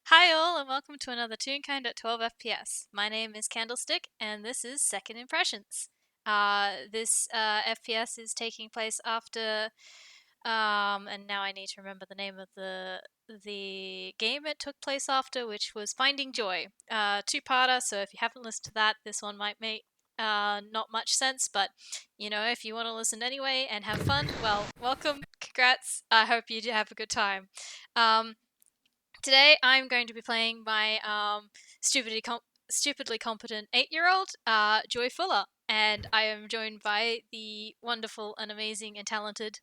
Hi all, and welcome to another Toonkind at 12 FPS. My name is Candlestick, and this is Second Impressions. This FPS is taking place after, and now I need to remember the name of the game it took place after, which was Finding Joy. Two-parter, so if you haven't listened to that, this one might make not much sense, but if you want to listen anyway and have fun, well, welcome, congrats. I hope you do have a good time. Um, Today I'm going to be playing my stupidly competent 8-year-old, Joy Fuller, and I am joined by the wonderful and amazing and talented.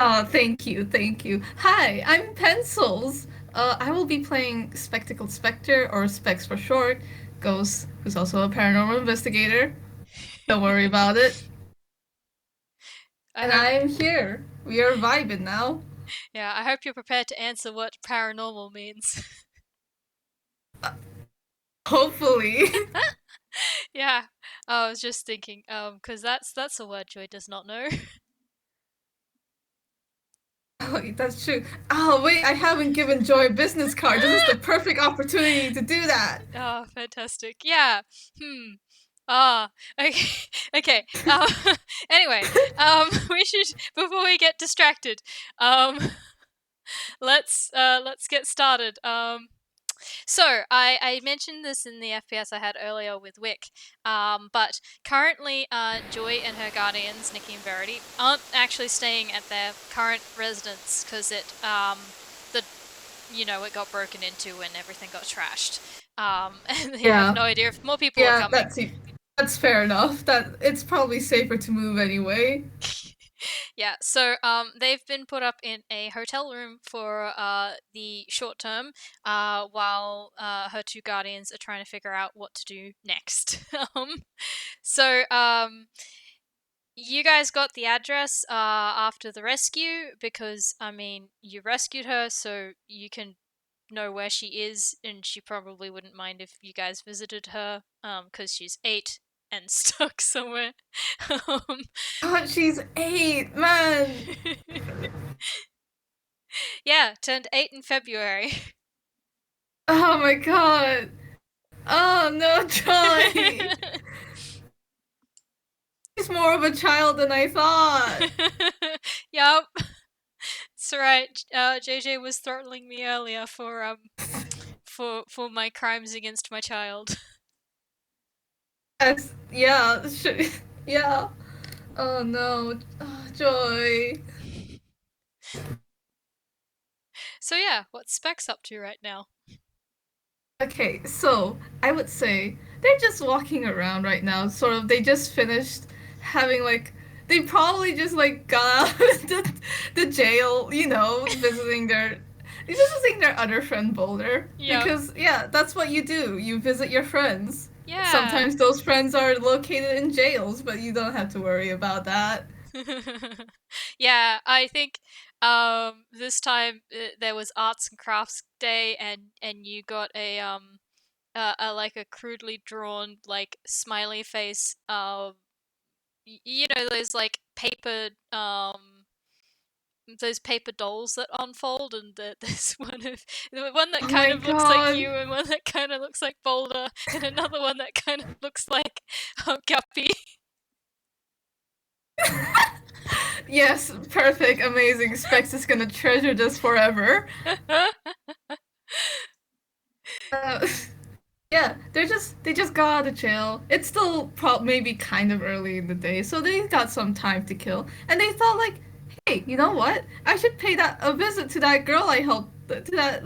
Oh, thank you, thank you. Hi, I'm Pencils. I will be playing Spectacled Spectre, or Specs for short, Ghost, who's also a paranormal investigator. Don't worry about it. I And hope, I am here. We are vibing now. yeah, I hope you're prepared to answer what paranormal means. Hopefully. Yeah, I was just thinking, because that's a word Joy does not know. Oh, that's true. Oh, wait, I haven't given Joy a business card. This is the perfect opportunity to do that. Oh, fantastic. Yeah. Hmm. Ah, okay. Okay. Anyway, we should before we get distracted, um, let's get started. So I mentioned this in the FPS I had earlier with Wick, but currently Joy and her guardians, Nikki and Verity, aren't actually staying at their current residence because the it got broken into and everything got trashed. And they have Yeah, no idea if more people are yeah, coming. that's fair enough. That it's probably safer to move anyway. Yeah, so they've been put up in a hotel room for the short term, while her two guardians are trying to figure out what to do next. So you guys got the address after the rescue because I mean you rescued her, so you can know where she is, and she probably wouldn't mind if you guys visited her, because she's 8 and stuck somewhere. um, God, she's 8, man. yeah, turned 8 in February. Oh my god. Oh no, Joy. She's more of a child than I thought. Yup, that's right. JJ was throttling me earlier for my crimes against my child. Yes, yeah, yeah. Oh no, oh, Joy. So yeah, what's Specs up to right now? Okay, so I would say they're just walking around right now. Sort of, they just finished having like they probably just like got out of the jail, visiting their other friend Boulder. Yep. Because yeah, that's what you do. You visit your friends. Yeah. Sometimes those friends are located in jails, but you don't have to worry about that. Yeah, I think this time there was arts and crafts day, and you got a like a crudely drawn like smiley face, those like paper those paper dolls that unfold, and there's the one that Oh kind my of looks like god. you, and one that kind of looks like Boulder, and another one that kind of looks like Guppy. Yes, perfect, amazing. Specs is gonna treasure this forever. Uh, yeah, they just got out of jail. It's still maybe kind of early in the day, so they got some time to kill. And they thought like, hey, you know what? I should pay that a visit to that girl I helped to that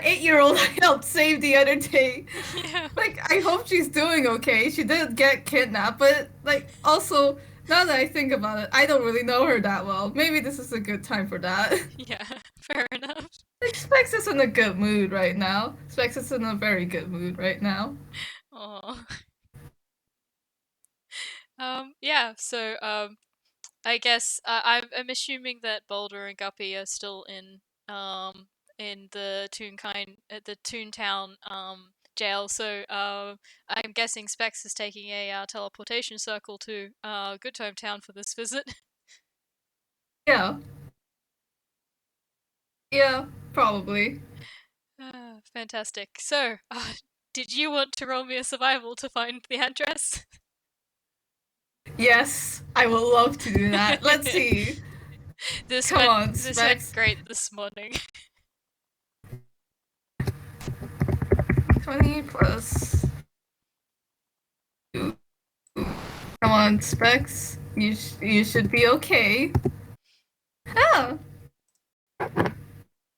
8-year-old I helped save the other day. Yeah. Like, I hope she's doing okay. She did get kidnapped, but like also now that I think about it, I don't really know her that well. Maybe this is a good time for that. Yeah, fair enough. Like Specs is in a good mood right now. Specs is in a very good mood right now. Oh. Yeah, so I guess I'm assuming that Boulder and Guppy are still in the Toonkind at the Toontown jail. So I'm guessing Specs is taking a teleportation circle to Good Time Town for this visit. Yeah. Yeah. probably. Fantastic. So, did you want to roll me a survival to find the address? Yes, I would love to do that. Let's see. this Come went on, this went Specs. great this morning. 20 plus 2. Come on, Specs. You should be okay. Oh,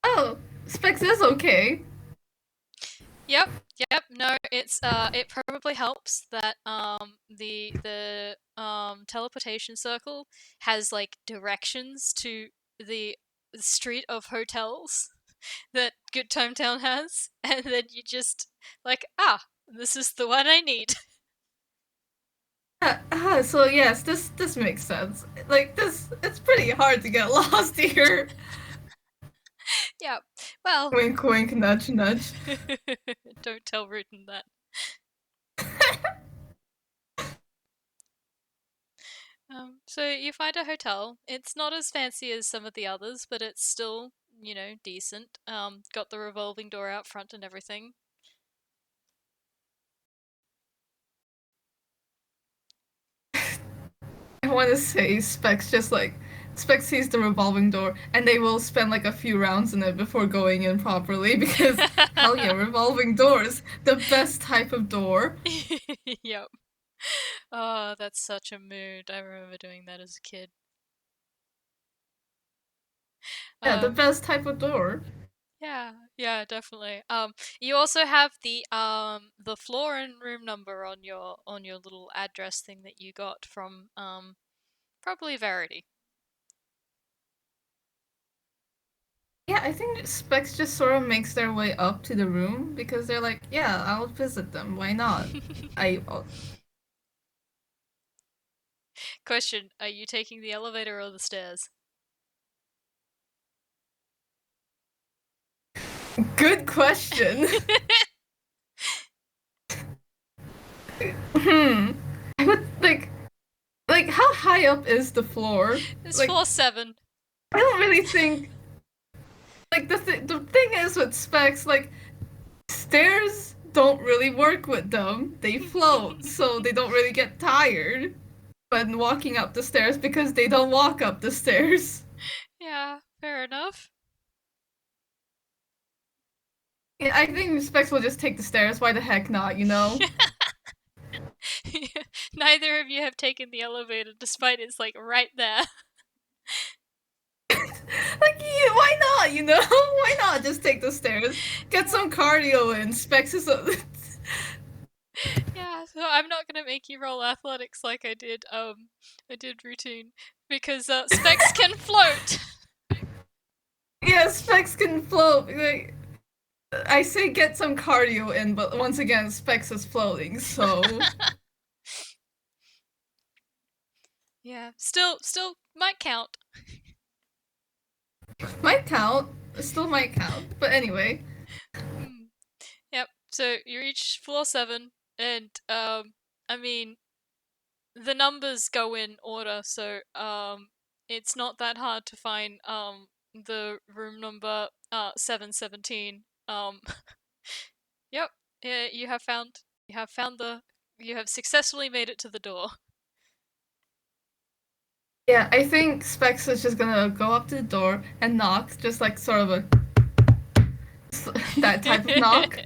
oh, Specs is okay. Yep, yep. No, it probably helps that the teleportation circle has like directions to the street of hotels that Good Time Town has, and then you just like, this is the one I need. So yes, this makes sense. Like this, it's pretty hard to get lost here. Yeah. Well, Wink, wink, nudge, nudge. don't tell Rutan that. So you find a hotel. It's not as fancy as some of the others, but it's still, decent. Got the revolving door out front and everything. I want to say Specs sees the revolving door, and they will spend like a few rounds in it before going in properly because hell yeah, revolving doors, the best type of door. Yep. Oh, that's such a mood. I remember doing that as a kid. Yeah, the Um, best type of door. yeah, yeah, definitely. You also have the floor and room number on your little address thing that you got from probably Verity. Yeah, I think Specs just sort of makes their way up to the room because they're like, yeah, I'll visit them. Why not? I Question: are you taking the elevator or the stairs? Good question. Hmm. I would like how high up is the floor? It's Like floor 7. I don't really think like the thing is with Specs like stairs don't really work with them. They float, so they don't really get tired when walking up the stairs because they don't walk up the stairs. Yeah, fair enough. Yeah, I think Specs will just take the stairs. Why the heck not, you know? Neither of you have taken the elevator, despite it's like right there. Like, yeah, why not, you know? Why not just take the stairs? Get Yeah, some cardio in. Specs is a... yeah. So I'm not gonna make you roll athletics like I did routine because Specs can float. Yeah, Specs can float. Like, I say get some cardio in, but once again, Specs is floating, so Yeah, still might count. might count. Still might count. But anyway, Mm. Yep. So you reach floor 7, and I mean the numbers go in order, so it's not that hard to find the room number 717. Yep. Yeah, you have successfully made it to the door. yeah, I think Specs is just gonna go up to the door and knock, just like sort of a that type of knock.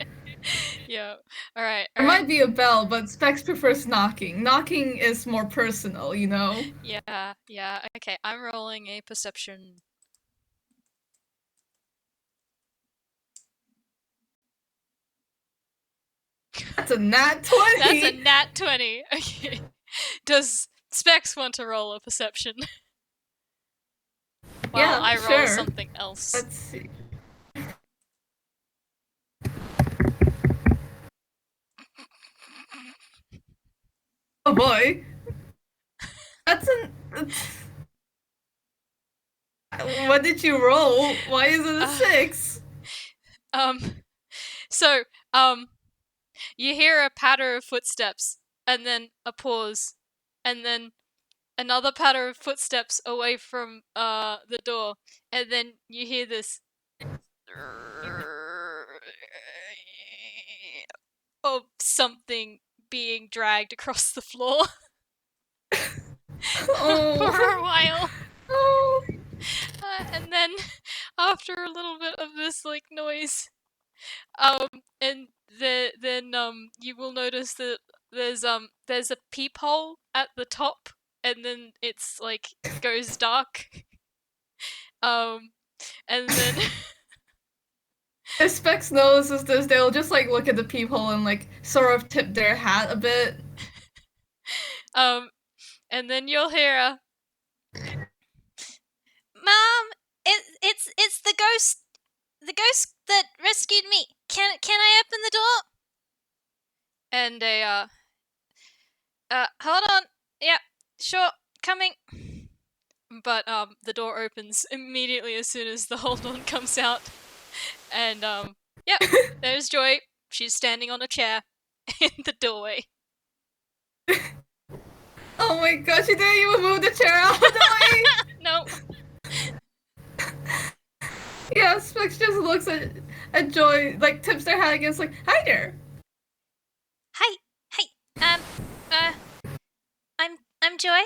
Yeah. All right. All There right. might be a bell, but Specs prefers knocking. Knocking is more personal, you know? Yeah. Yeah. Okay. I'm rolling a perception. That's a nat That's a 20! nat 20. Okay. Does Specs want to roll a perception while Yeah, I roll sure. something else? Let's see. Oh boy. That's an. What did you roll? Why is it a Uh, 6? um. So, um, you hear a patter of footsteps, and then a pause, and then another patter of footsteps away from the door, and then you hear this of something being dragged across the floor for Oh. a while. Oh. And then after a little bit of this like noise, um, and then you will notice that there's a peephole at the top, and then it's like goes dark. Um, and then If Specs notices this, they'll just like look at the peephole and like sort of tip their hat a bit. um, and then you'll hear a Mom, it's the ghost that rescued me. Can I open the door? And hold on. Yeah, sure, coming. But the door opens immediately as soon as the hold on comes out, and yeah, there's Joy. She's standing on a chair in the doorway. Oh my gosh, you didn't even move the chair out of the way! No. Yeah, Specs just looks at Joy, like tips their hat against, like, hi there! Hi, hi. Uh, I'm Joy.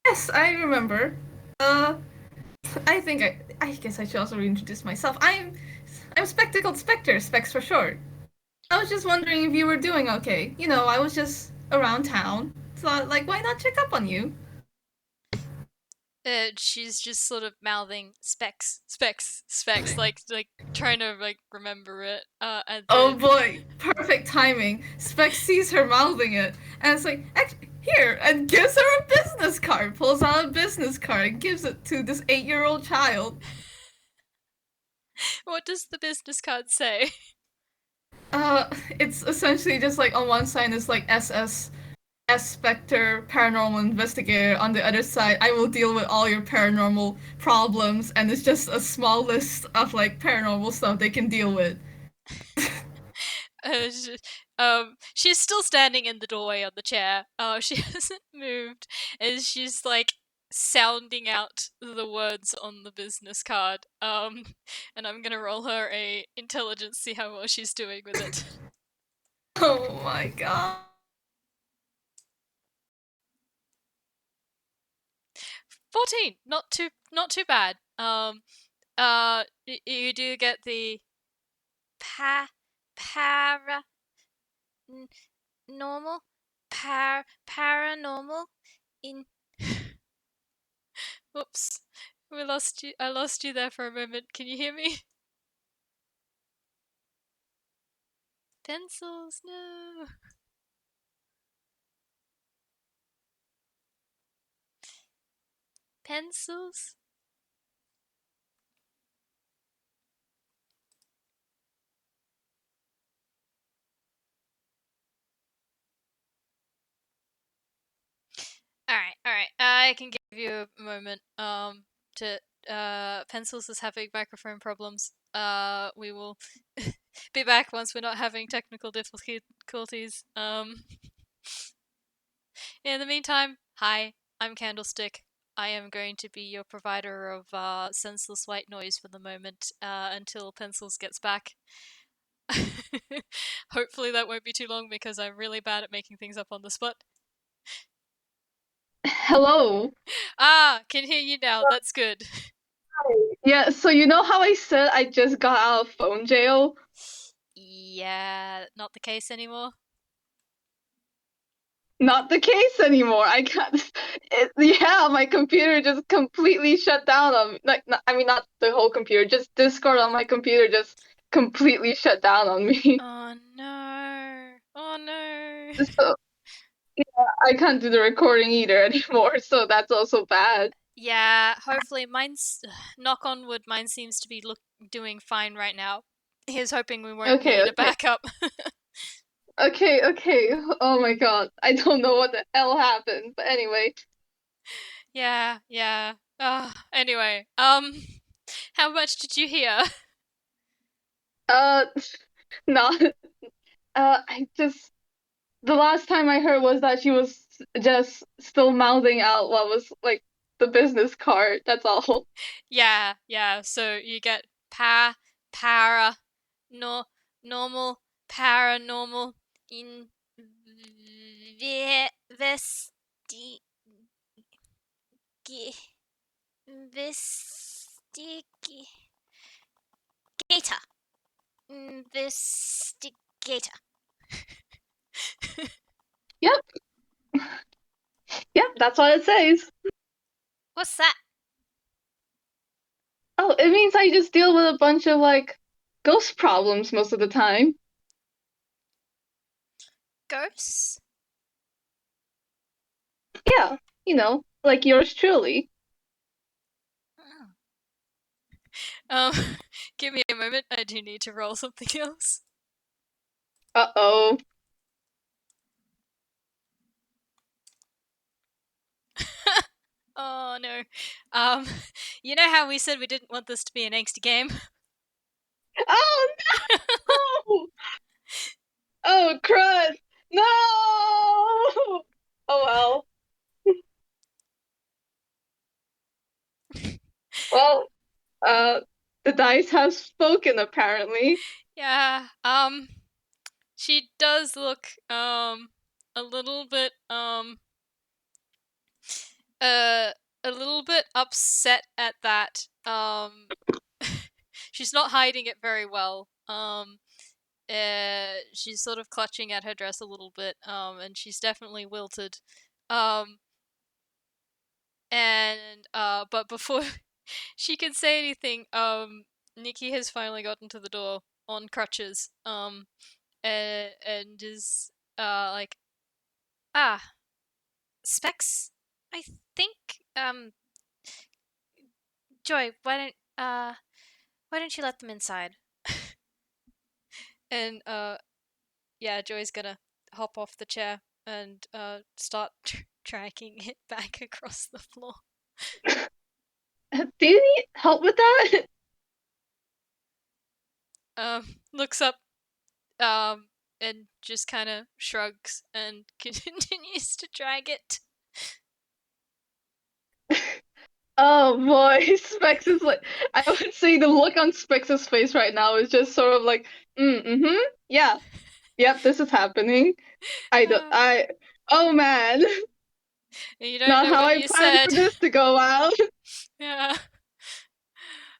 Yes, I remember. I think I guess I should also reintroduce myself. I'm Spectacled Spectre, Specs for short. I was just wondering if you were doing okay. You know, I was just around town. Thought, like, why not check up on you? She's just sort of mouthing specs, like trying to like remember it. And Oh then boy, perfect timing. Specs sees her mouthing it, and it's like, here, and gives her a business card. Pulls out a business card and gives it to this 8-year-old child. what does the business card say? It's essentially just like on one side is like S Spectre Paranormal Investigator. On the other side, I will deal with all your paranormal problems, and it's just a small list of like paranormal stuff they can deal with. She- she's still standing in the doorway on the chair. She hasn't moved, and she's like sounding out the words on the business card. And I'm gonna roll her a intelligence, see how well she's doing with it. Oh my god. 14, not too bad. You do get the pa para n- normal paranormal in. Whoops, we lost you. I lost you there for a moment. Can you hear me? Pencils, no. Pencils. All right. I can give you a moment. To Pencils is having microphone problems. We will be back once we're not having technical difficulties. In the meantime, hi, I'm Candlestick. I am going to be your provider of senseless white noise for the moment until Pencils gets back. Hopefully that won't be too long because I'm really bad at making things up on the spot. Hello. Ah, can hear you now. That's good. Yeah, so you know how I said I just got out of phone jail? Yeah, not the case anymore. Not the case anymore. I can't. Yeah, my computer just completely shut down on me. Like, I mean, not the whole computer, just Discord on my computer just completely shut down on me. Oh no. Oh no. So I can't do the recording either anymore, so that's also bad. Yeah, hopefully mine's knock on wood, mine seems to be doing fine right now. Here's hoping we won't Okay, need a okay. backup. Okay. Oh my god. I don't know what the hell happened, but anyway. Yeah. Anyway, how much did you hear? Uh, not. I just the last time I heard was that she was just still mouthing out what was like. the business card. That's all. Yeah, yeah. So you get para, no, normal, paranormal, in, vesti, investigator, investigator. Yep, yep, that's what it says. What's that? Oh, it means I just deal with a bunch of like ghost problems most of the time. Ghosts? Yeah, like yours truly. Oh. Give me a moment. I do need to roll something else. Uh-oh. Oh no. Um, you know how we said we didn't want this to be an angsty game? Oh no! Oh crud! No! Oh well. Well, uh, the dice have spoken apparently. Yeah. She does look a little bit uh a little bit upset at that. She's not hiding it very well. She's sort of clutching at her dress a little bit. And she's definitely wilted. Um, but before she can say anything, Nikki has finally gotten to the door on crutches. And is like, ah, Specs. I think Joy, why don't you let them inside? And yeah, Joy's gonna hop off the chair and start dragging it back across the floor. Do you need help with that? Looks up, um, and just kind of shrugs and continues to drag it. Oh boy, Specs is like, I would say the look on Specs' face right now is just sort of like, mm-hmm, yeah, yep, this is happening. I don't, Uh, I, oh man, you don't not know how what I you planned said. for this to go out. Yeah.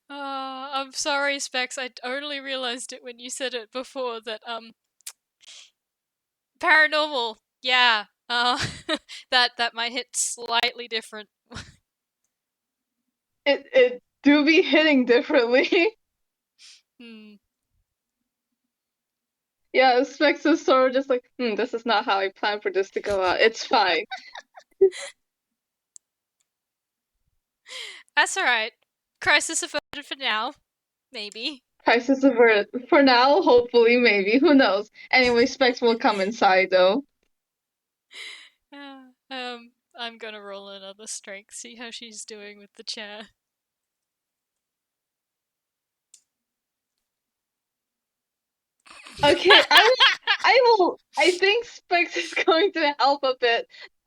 I'm sorry, Specs. I only realized it when you said it before that paranormal. Yeah. That might hit slightly different. It do be hitting differently. Hmm. Yeah, Specs is sort of just like, this is not how I planned for this to go out. It's fine. That's all right. Crisis averted for now. Maybe. Crisis averted. For now, hopefully, maybe. Who knows? Anyway, Specs will come inside though. I'm gonna roll another strength. See how she's doing with the chair. Okay, I think Specs is going to help a bit.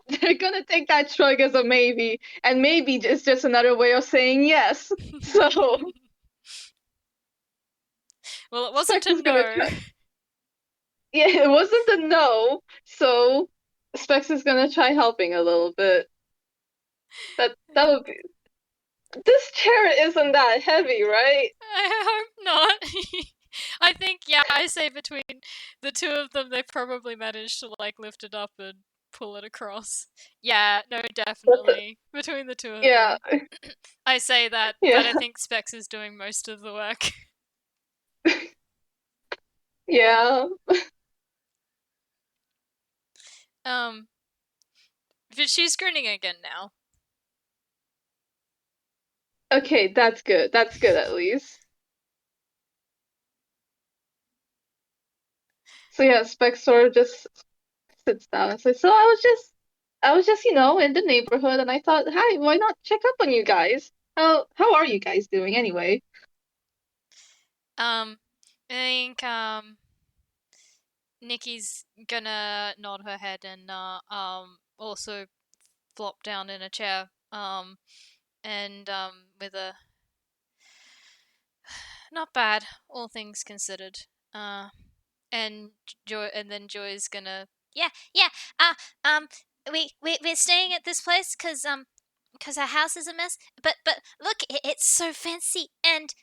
They're gonna take that shrug as a maybe, and maybe it's just another way of saying yes. So Well, it wasn't Specs a is gonna no. try. Yeah, it wasn't a no, so Specs is gonna try helping a little bit. That would be. This chair isn't that heavy, right? I hope not. I think, yeah, I say between the two of them, they probably managed to like lift it up and pull it across. Yeah, no, What the? definitely between the two of Yeah, them. I say that, but I yeah, think Specs is doing most of the work. yeah. um, but she's grinning again now. Okay, that's good. That's good at least. So yeah, Specs sort of just sits down and says, "So I was just, in the neighborhood, and I thought, hi, why not check up on you guys? How are you guys doing anyway?" Um, I think Nikki's gonna nod her head and also flop down in a chair and with a not bad, all things considered. Uh, and Joy's gonna yeah yeah uh um we're staying at this place because our house is a mess. But look, it's so fancy and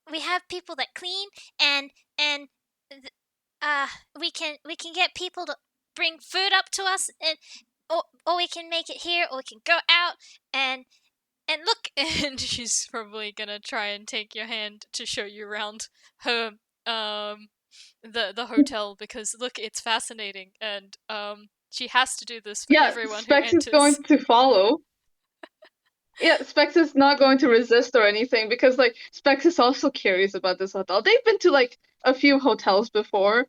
we have people that clean and th- uh we can get people to bring food up to us and or we can make it here or we can go out and look. And she's probably gonna try and take your hand to show you around her um the hotel because look, it's fascinating and she has to do this for Yeah, everyone who Specs is enters. going to follow. Yeah, Specs is not going to resist or anything because like Specs is also curious about this hotel. They've been to like a few hotels before,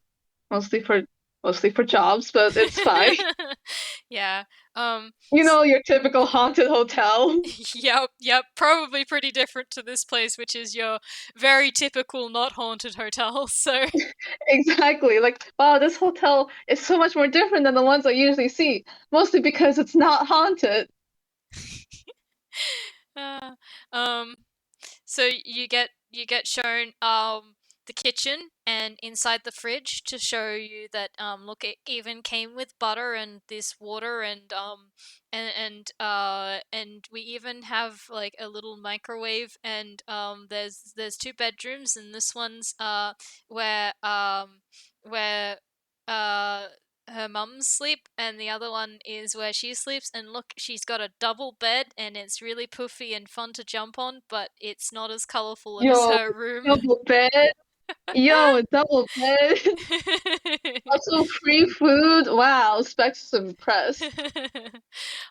mostly for mostly for jobs, but it's fine. Yeah. Um. You know, your typical haunted hotel. Yep. Probably pretty different to this place, which is your very typical not haunted hotel. So. Exactly. Like, wow, this hotel is so much more different than the ones I usually see, mostly because it's not haunted. uh, um. So you get shown the kitchen and inside the fridge to show you that look, it even came with butter and this water and we even have like a little microwave and there's two bedrooms and this one's where uh her mum's sleep and the other one is where she sleeps and look, she's got a double bed and it's really poofy and fun to jump on, but it's not as colorful as Yo, her room. double bed. Yo, a double bed. Also free food. Wow, Specs is impressed.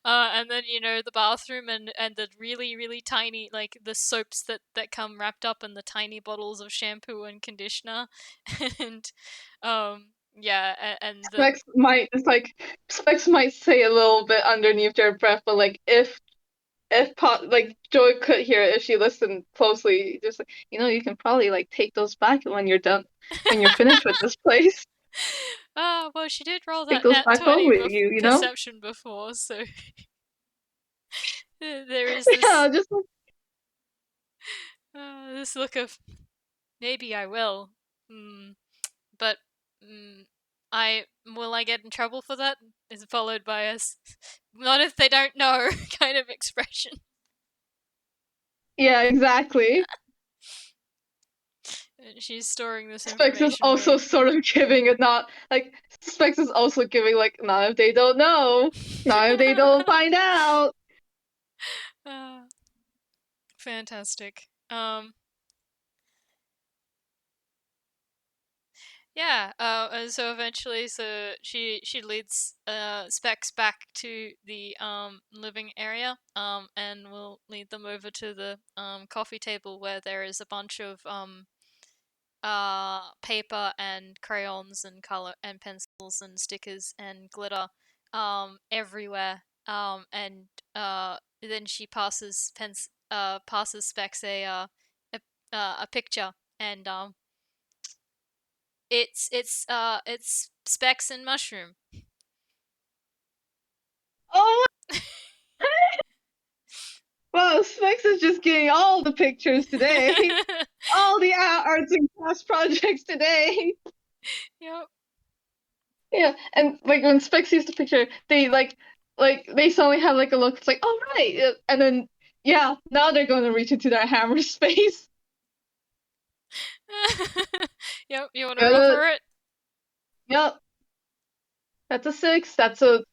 And then the bathroom and the really really tiny like the soaps that come wrapped up in the tiny bottles of shampoo and conditioner, and yeah, and the Specs might say a little bit underneath their breath, but like like Joy could hear it if she listened closely, just like you can probably like take those back when you're done, when you're finished with this place. well, she did roll Take that those nat back home 20 with you. perception before, so there is Yeah, just like, this look of maybe I will. Hmm. But mm, I get in trouble for that? Is followed by a not if they don't know kind of expression. yeah, exactly. She's storing this Specs is information also away. sort of giving it not like Specs is also giving like not if they don't know, not if they don't find out. uh, fantastic. Yeah. And so eventually, so she leads Specs back to the living area. And will lead them over to the coffee table where there is a bunch of paper and crayons and color and pencils and stickers and glitter everywhere. And then she passes Specs a picture and it's Specs and Mushroom. Oh, wow, Specs is just getting all the pictures today, all the arts and crafts projects today. Yep. Yeah, and like when Specs sees the picture, they they suddenly have like a look. It's like, all right, and then yeah, now they're going to reach into their hammer space. Yep, you want to roll Uh, for it? yep, that's a six. That's a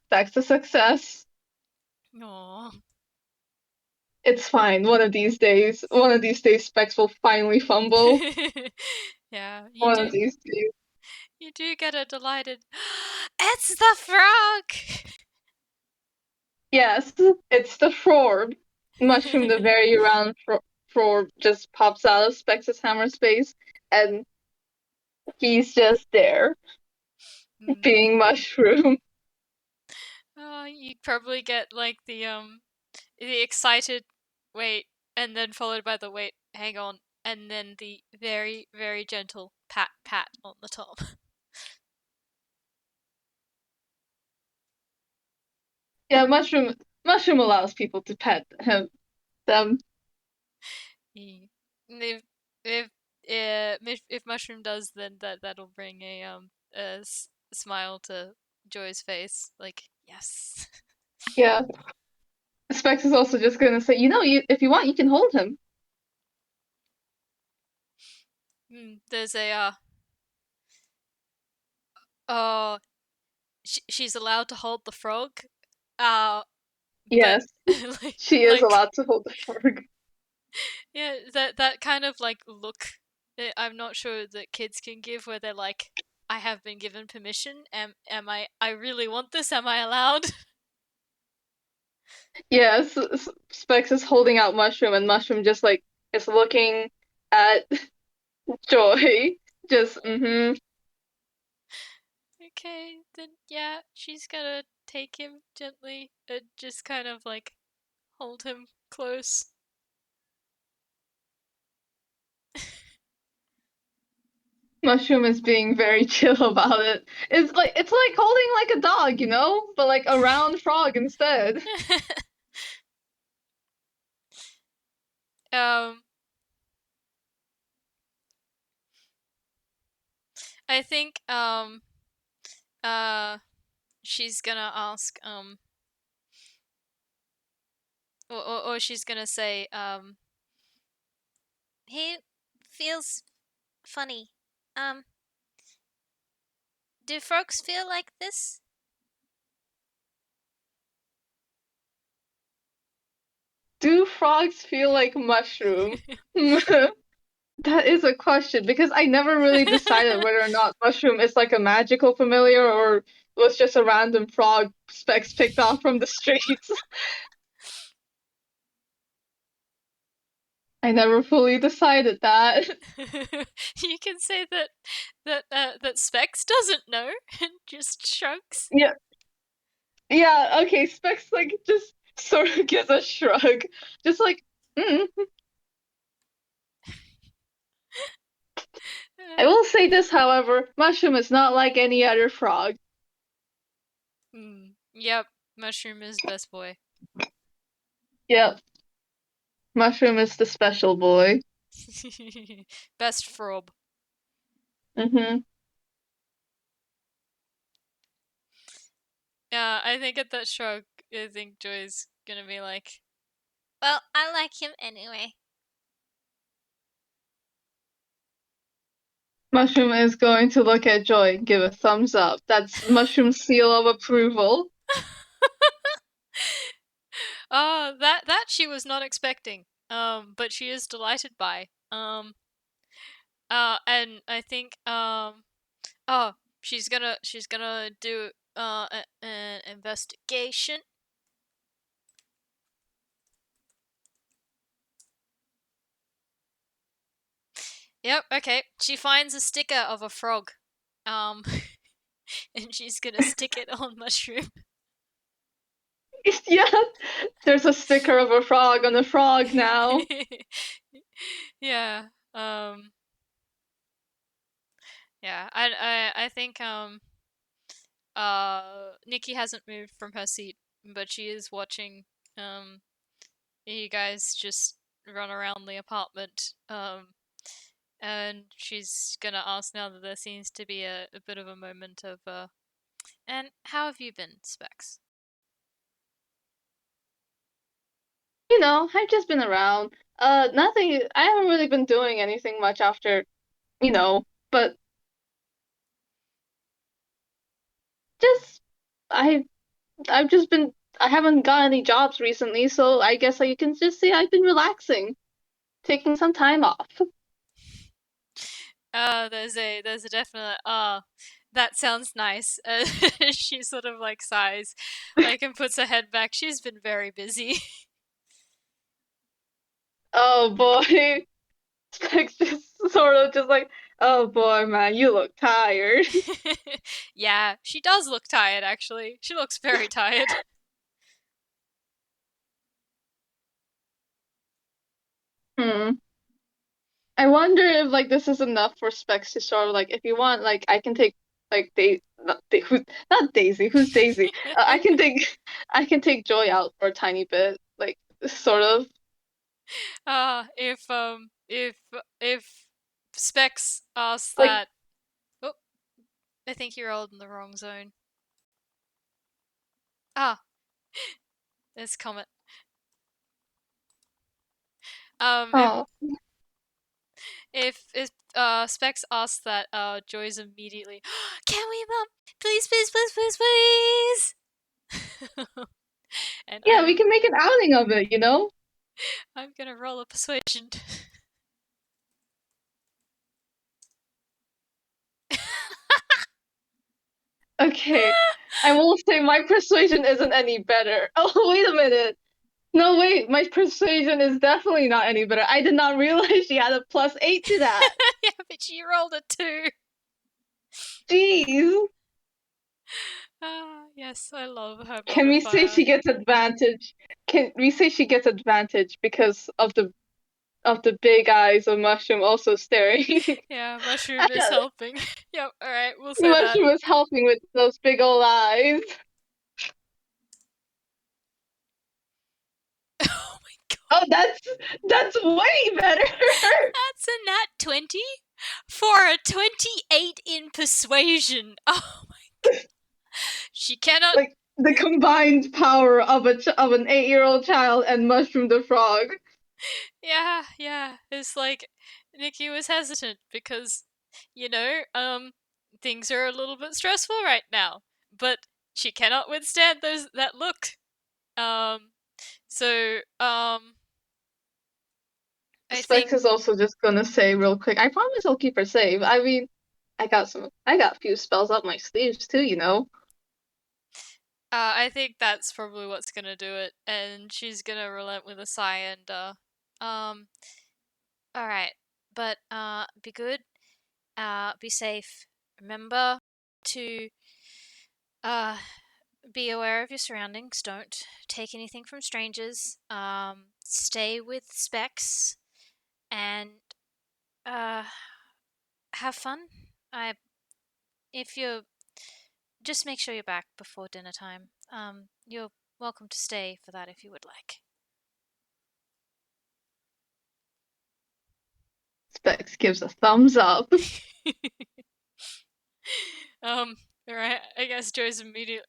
success. Aww. It's fine. One of these days, Specs will finally fumble. Yeah, you One of do. these days. You do get a delighted. It's the frog. Yes, it's the Frord. Mushroom, the very round Frord, just pops out of Specs' hammer space, and he's just there, Hmm. being Mushroom. You probably get like the excited wait, and then followed by the wait, hang on, and then the very very gentle pat pat on the top. Yeah, Mushroom. Mushroom allows people to pet him them. He- If if if Mushroom does, then that'll bring a smile to Joy's face. Like yes. Yeah. Specs is also just gonna say, if you want, you can hold him. There's a uh she's allowed to hold the frog. Uh, but Yes, like she is like allowed to hold the frog. yeah, that kind of like look that I'm not sure that kids can give where they're like, I have been given permission. Am I really want this? Am I allowed? Yes, Specs is holding out Mushroom, and Mushroom just like is looking at Joy. Just Okay, then yeah, she's gonna take him gently and just kind of like hold him close. Mushroom is being very chill about it. It's like holding like a dog, but like a round frog instead. um, I think uh she's gonna ask or she's gonna say he feels funny. Um, do frogs feel like this? Do frogs feel like Mushroom? That is a question because I never really decided whether or not Mushroom is like a magical familiar or was just a random frog Specs picked off from the streets. I never fully decided that. You can say that Specs doesn't know and just shrugs. Yeah, yeah, okay, Specs like just sort of gives a shrug. Just like, mm. I will say this, however, Mushroom is not like any other frog. Yep, Mushroom is best boy. Yep, Mushroom is the special boy. Best frob. Mm-hmm. Yeah, I think at that shrug, I think Joy's gonna be like, well, I like him anyway. Mushroom is going to look at Joy and give a thumbs up. That's Mushroom's seal of approval. That she was not expecting. But she is delighted by. And I think oh, she's gonna do an investigation. Yep, okay. She finds a sticker of a frog. Um, and she's gonna stick it on Mushroom. Yeah, there's a sticker of a frog on a frog now. Yeah. Um. Yeah. I think Nikki hasn't moved from her seat, but she is watching um you guys just run around the apartment. And she's gonna ask now that there seems to be a bit of a moment of and how have you been, Specs? I've just been around. Nothing. I haven't really been doing anything much after, but just I I've just been I haven't got any jobs recently, so I guess you can just say I've been relaxing, taking some time off. There's a definite that sounds nice. She sort of like sighs, like and puts her head back. She's been very busy. Oh boy, Specs just sort of just like, oh boy, man, you look tired. Yeah, she does look tired. Actually, she looks very tired. Hmm. I wonder if like this is enough for Specs to sort of like, if you want, like I can take like not Daisy. Who's Daisy? I can take I can take Joy out for a tiny bit, like sort of. If Specs asks Like, that, oh, I think you're old in the wrong zone. Ah, there's Comet. Um, if oh if Specs asks that, Joy's immediately, can we, Mom? Please, please, please, please, please. And yeah, we can make an outing of it, you know? I'm gonna roll a persuasion. Okay. I will say my persuasion isn't any better. Oh, wait a minute. No, wait, my persuasion is definitely not any better. I did not realize she had a +8 to that. Yeah, but she rolled a 2. Jeez. Ah, yes, I love her Can we say modifier. she gets advantage? Can we say she gets advantage because of the big eyes of Mushroom also staring? Yeah, Mushroom is helping. Yep, alright, we'll say that. Mushroom is helping with those big old eyes. Oh my god. Oh, that's way better. That's a nat 20 for a 28 in persuasion. Oh my god. She cannot. Like the combined power of of an 8-year-old child and Mushroom the Frog. Yeah, yeah. It's like Nikki was hesitant because, you know, things are a little bit stressful right now. But she cannot withstand that look. Um, so, I Specs think is also just gonna say real quick, I promise I'll keep her safe. I mean, I got a few spells up my sleeves too, you know. I think that's probably what's gonna do it, and she's gonna relent with a sigh and um, all right, but be good, be safe. Remember to uh be aware of your surroundings. Don't take anything from strangers. Stay with Specs and uh have fun. I if you're just make sure you're back before dinner time. You're welcome to stay for that if you would like. Specs gives a thumbs up. um, alright, I guess Joe's immediately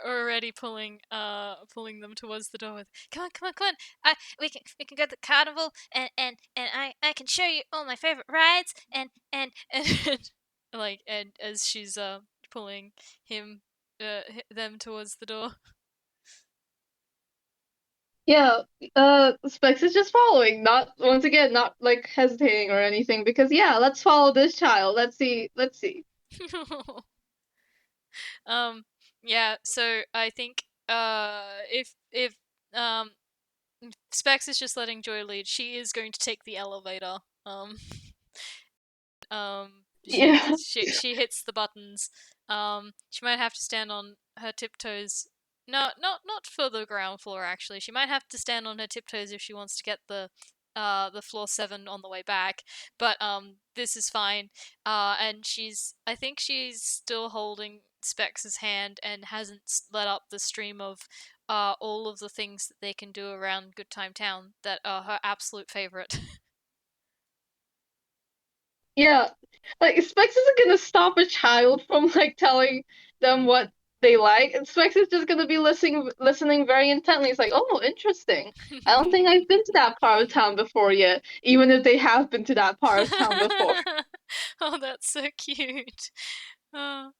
already pulling them towards the door with, come on, come on, come on. We can go to the carnival and I can show you all my favorite rides and like and as she's pulling him them towards the door. Yeah, Specs is just following, not once again, not like hesitating or anything, because yeah, let's follow this child. Let's see. um yeah, so I think if um Specs is just letting Joy lead, she is going to take the elevator. Yeah. She hits the buttons. She might have to stand on her tiptoes. No, not for the ground floor actually. She might have to stand on her tiptoes if she wants to get the floor 7 on the way back. But this is fine. And I think she's still holding Spex's hand and hasn't let up the stream of all of the things that they can do around Good Time Town that are her absolute favorite. Yeah. Like Specs isn't gonna stop a child from like telling them what they like. And Specs is just gonna be listening very intently. It's like, oh, interesting. I don't think I've been to that part of town before yet, even if they have been to that part of town before. Oh, that's so cute. Oh,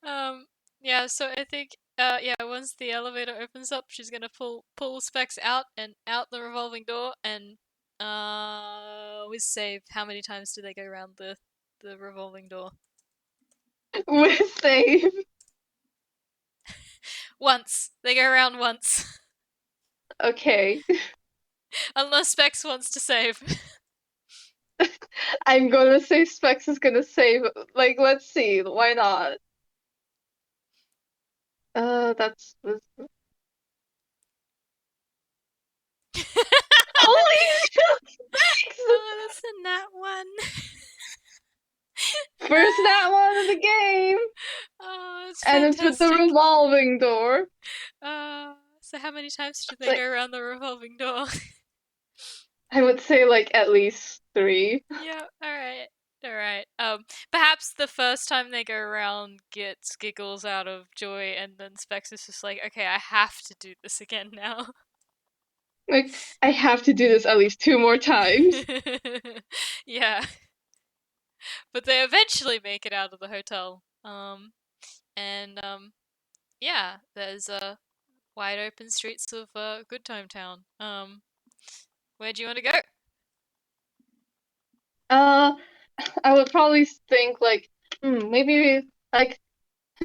um, yeah. So I think, yeah. Once the elevator opens up, she's gonna pull Specs out and out the revolving door, and with save. How many times do they go around the revolving door? With save. Once. They go around once, Okay. unless Specs wants to save. I'm gonna say Specs is gonna save. Like, let's see. Why not? That's holy shit, Specs! Oh, that's a nat one. First that one of the game. was and it's with the fantastic. revolving door. So how many times do It's they like go around the revolving door? I would say like at least three. Yeah, alright. Alright. Perhaps the first time they go around gets giggles out of joy, and then Specs is just like, okay, I have to do this again now. Like I have to do this at least two more times. Yeah, but they eventually make it out of the hotel. And yeah, there's wide open streets of Good Time Town. Where do you want to go? Uh, I would probably think like, maybe like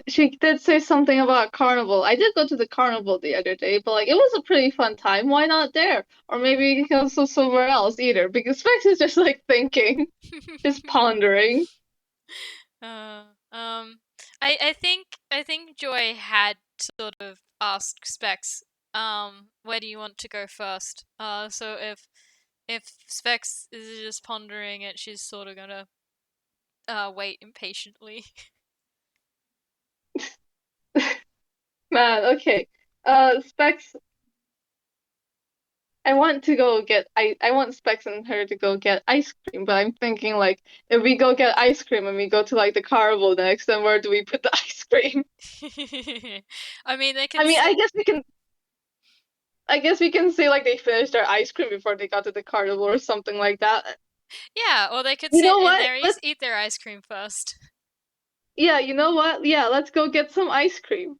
she did say something about carnival. I did go to the carnival the other day, but like it was a pretty fun time. Why not there? Or maybe you can also somewhere else either. Because Specs is just like thinking, just pondering. uh, um, I think Joy had sort of asked Specs, where do you want to go first? So if Specs is just pondering it, she's sort of gonna wait impatiently. Man, okay. Specs. I want to go get I want Specs and her to go get ice cream, but I'm thinking like if we go get ice cream and we go to like the carnival next, then where do we put the ice cream? I mean, they I can mean, still. I guess we can say like they finished their ice cream before they got to the carnival or something like that. Yeah, or they could You sit know in what? there, Let's eat their ice cream first. yeah, you know what? Yeah, let's go get some ice cream.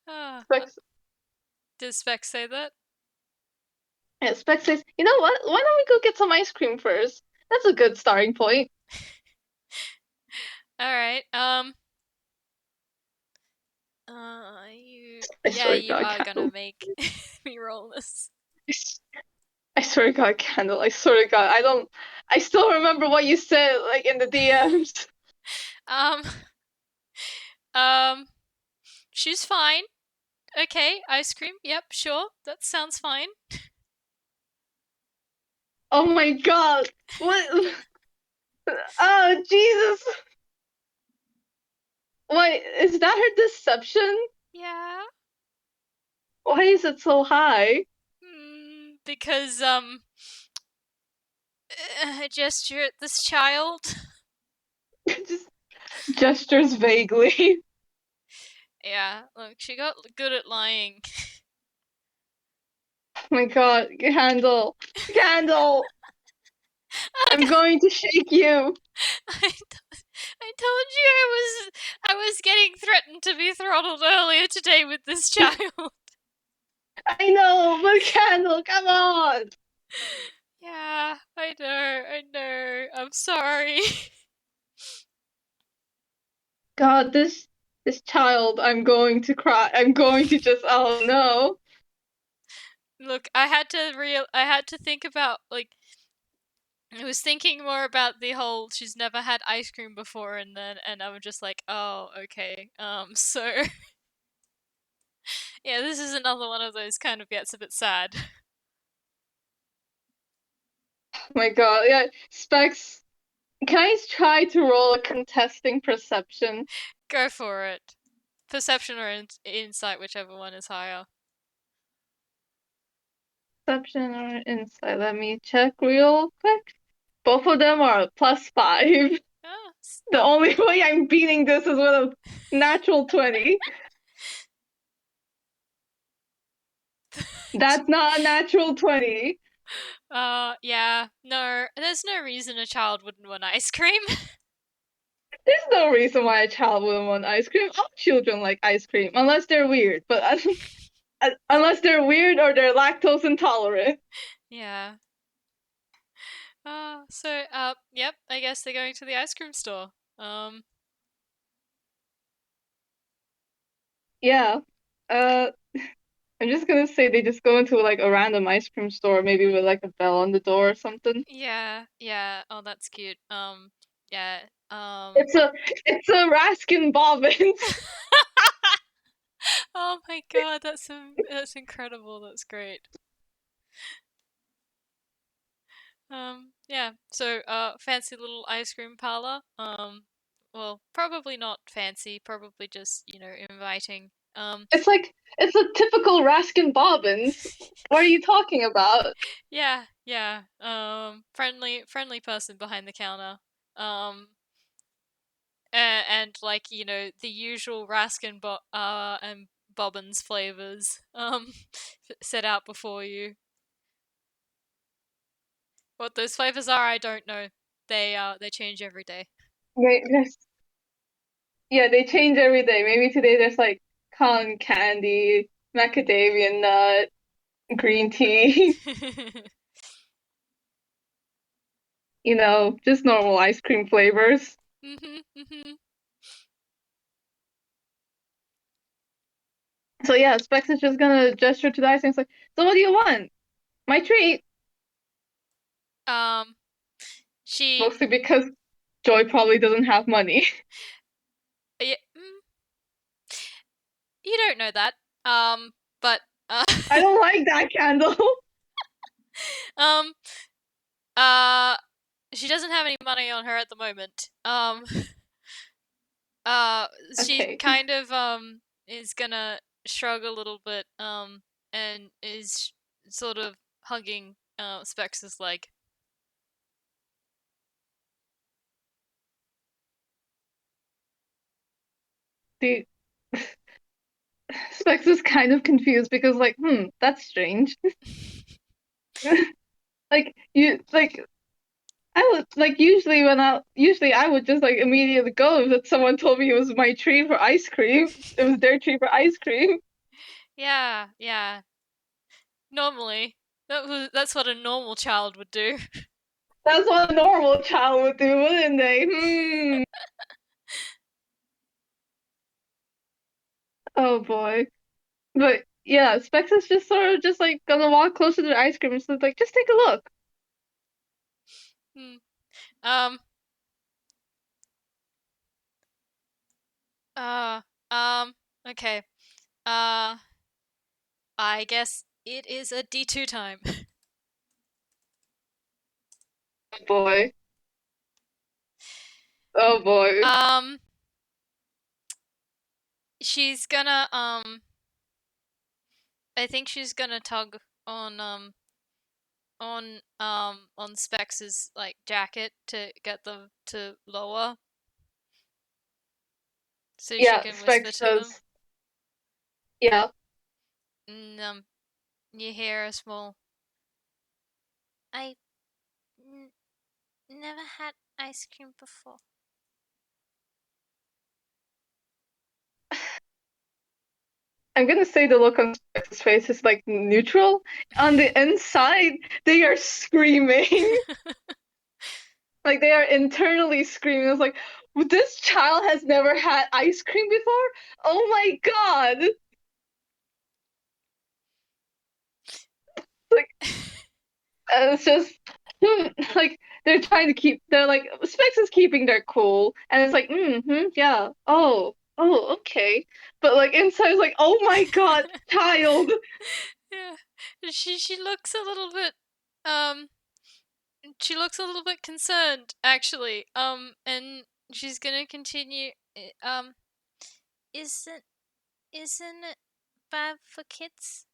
Ah, Specs does Specs say that? yeah, Specs says, you know what? Why don't we go get some ice cream first? That's a good starting point. All right. You. I Yeah, swear to you God, are gonna Candle. make me roll this. I swear to God, Candle. I swear to God. I don't. I still remember what you said, like in the DMs. Um. Um. She's fine. Okay, ice cream. Yep, sure. That sounds fine. Oh my God. What? Oh Jesus. Wait, is that her deception? Yeah. Why is it so high? Because gesture at this child. Just gestures vaguely. Yeah. Look, she got good at lying. Oh my God, Candle. Candle. I'm going to shake you. I told you I was getting threatened to be throttled earlier today with this child. I know, but Candle, come on. Yeah, I know, I know. I'm sorry. God, this child, I'm going to cry. I'm going to just, oh no. Look, I had to think about like I was thinking more about the whole she's never had ice cream before and I was just like, "Oh, okay." So yeah, this is another one of those kind of gets a bit sad. Oh my God, yeah, Specs. Can I try to roll a contesting perception? Go for it. Perception or insight, whichever one is higher. Perception or insight? Let me check real quick. Both of them are +5. Ah, The only way I'm beating this is with a natural 20. That's not a natural 20. Yeah, no, there's no reason a child wouldn't want ice cream. There's no reason why a child wouldn't want ice cream. All children like ice cream, unless they're weird. But unless they're weird or they're lactose intolerant. Yeah. Yep, I guess they're going to the ice cream store. Yeah. Uh, I'm just gonna say they just go into like a random ice cream store, maybe with like a bell on the door or something. Yeah, yeah. Oh, that's cute. Yeah. Um. It's a it's a Raskin Bobbins. Oh my god, that's incredible. That's great. Yeah. So, fancy little ice cream parlor. well, probably not fancy, probably just, inviting. It's a typical Raskin Bobbins. What are you talking about? Yeah, yeah. Friendly person behind the counter. Um, and like, the usual Raskin and Bobbins flavors set out before you. What those flavors are, I don't know. They change every day. There's, yeah, they change every day. Maybe today there's like cotton candy, macadamia nut, green tea, just normal ice cream flavors. Mhm, mhm. So yeah, Specs is just gonna gesture to the ice cream. It's like, so what do you want? My treat. Um, she, Mostly because Joy probably doesn't have money. yeah, you don't know that. But I don't like that candle. um, uh, she doesn't have any money on her at the moment. She Okay. kind of is gonna shrug a little bit and is sort of hugging Spex's leg. The Specs is kind of confused because like, that's strange. Like I would like usually I would just like immediately go if someone told me it was my treat for ice cream. It was their treat for ice cream. Yeah, yeah. Normally, that's what a normal child would do. That's what a normal child would do, wouldn't they? Hmm. Oh boy. But yeah, Specs is just sort of just like gonna walk closer to the ice cream and just like, just take a look. Hmm. Um. Uh. Um. Okay. Uh. I guess it is a D2 time. Oh boy. Oh boy. um. She's gonna I think she's gonna tug on on Spex's like jacket to get them to lower so she Yeah, can whisper Specs to them. does. Yeah. And you hear a small I n- never had ice cream before. I'm gonna say the look on Spex's face is like neutral. On the inside, they are screaming. Like they are internally screaming. It's like, this child has never had ice cream before? Oh my God. Like it's just like they're like Specs is keeping their cool and it's like, yeah. Oh, okay. But like inside it's like, oh my God, child. Yeah. She looks a little bit um she looks a little bit concerned actually. And she's gonna continue isn't isn't it bad for kids?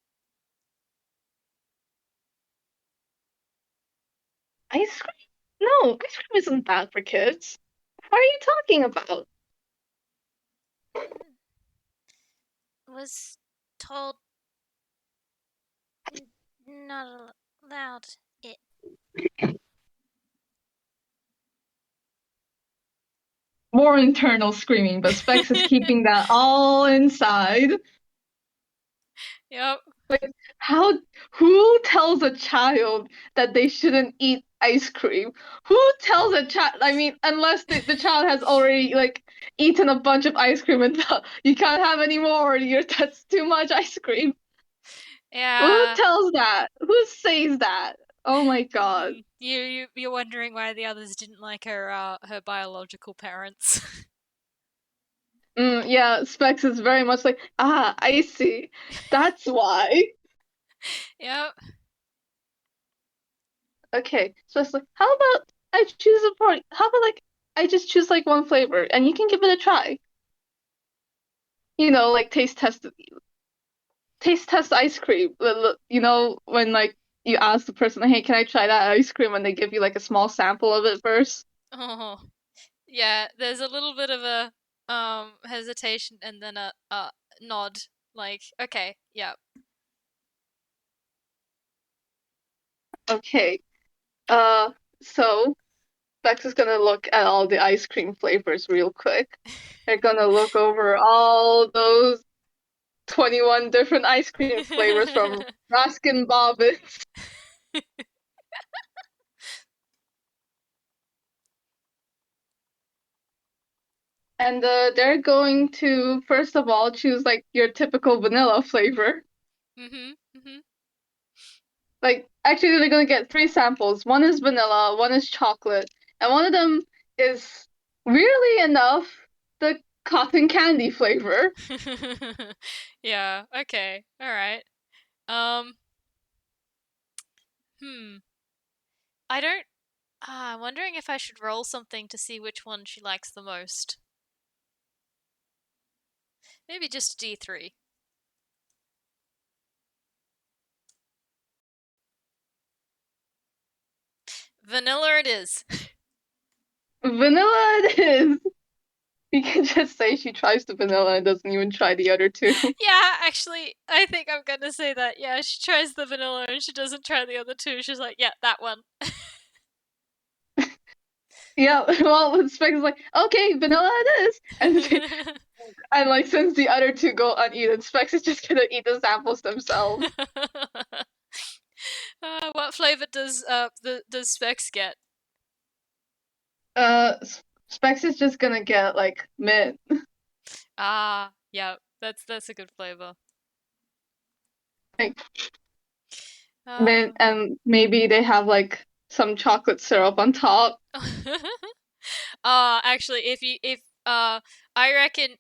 Ice cream? No, ice cream isn't bad for kids. What are you talking about? Was told not allowed it. More internal screaming, but Specs is keeping that all inside. Yep. Like, how, who tells a child that they shouldn't eat ice cream? Who tells a child, I mean, unless the child has already, like, eaten a bunch of ice cream and you can't have any more, that's too much ice cream. Who Yeah. tells that? Who says that? Oh my God. You're wondering why the others didn't like her biological parents. Yeah, Specs is very much like, I see. That's why. Yep. Okay, so it's like, how about I choose a party? How about like I just choose like one flavor, and you can give it a try. Like taste test ice cream. When like you ask the person, "Hey, can I try that ice cream?" and they give you like a small sample of it first. Oh, yeah, there's a little bit of a hesitation and then a nod like, okay, yeah. Okay. So Bex is gonna look at all the ice cream flavors real quick. They're gonna look over all those 21 different ice cream flavors from Baskin Robbins. And they're going to, first of all, choose like your typical vanilla flavor. Mhm. Mhm. Like, actually, they're going to get three samples. One is vanilla, one is chocolate, and one of them is, weirdly enough, the cotton candy flavor. Yeah, okay. All right. Um hmm. I don't I'm wondering if I should roll something to see which one she likes the most. Maybe just a D3. Vanilla it is. Vanilla it is. You can just say she tries the vanilla and doesn't even try the other two. Yeah, actually, I think I'm gonna say that. Yeah, she tries the vanilla and she doesn't try the other two. She's like, yeah, that one. Yeah, well, Specs is like, okay, vanilla it is. And like, since the other two go uneaten, Specs is just gonna eat the samples themselves. What flavor does Specs get? Specs is just gonna get like mint. Ah, yeah, that's a good flavor. Like mint, Uh, and maybe they have like some chocolate syrup on top. actually, if I reckon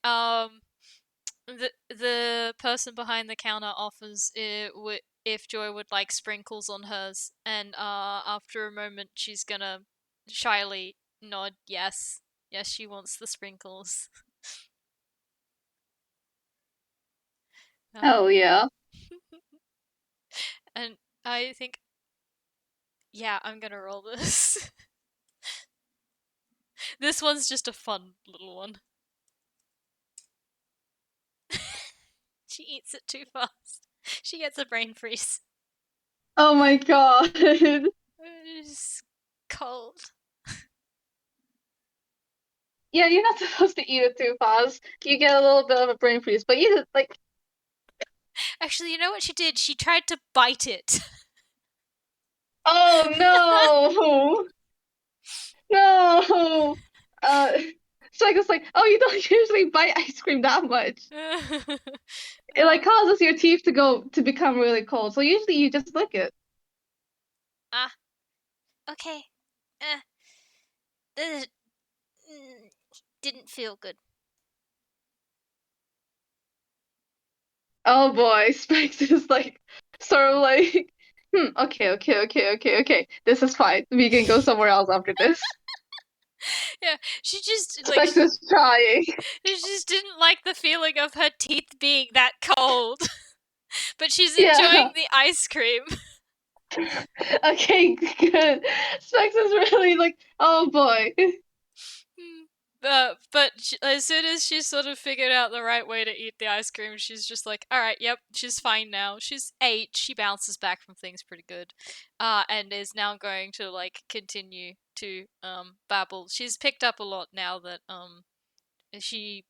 the person behind the counter offers if Joy would like sprinkles on hers, and after a moment she's gonna shyly nod yes, yes she wants the sprinkles. Oh Um, yeah. and I think yeah I'm gonna roll this. This one's just a fun little one. She eats it too fast. She gets a brain freeze. Oh my god. It's cold. Yeah, you're not supposed to eat it too fast. You get a little bit of a brain freeze, but you like, Actually, you know what she did? She tried to bite it. oh no, no. Uh, so I was like, oh, you don't usually bite ice cream that much. It like um, causes your teeth to become really cold. So usually you just lick it. ah, okay. Uh, uh, mm, didn't feel good. Oh boy, Spikes is like sort of like, okay, okay, okay, okay, okay. This is fine. We can go somewhere else after this. Yeah, she just like Spikes is trying. she just didn't like the feeling of her teeth being that cold. But she's Yeah. enjoying the ice cream. Okay, good. Spikes is really like, oh boy. As soon as she sort of figured out the right way to eat the ice cream, she's just like, all right, yep, she's fine now. She's 8. She bounces back from things pretty good, and is now going to like continue to babble. She's picked up a lot now that she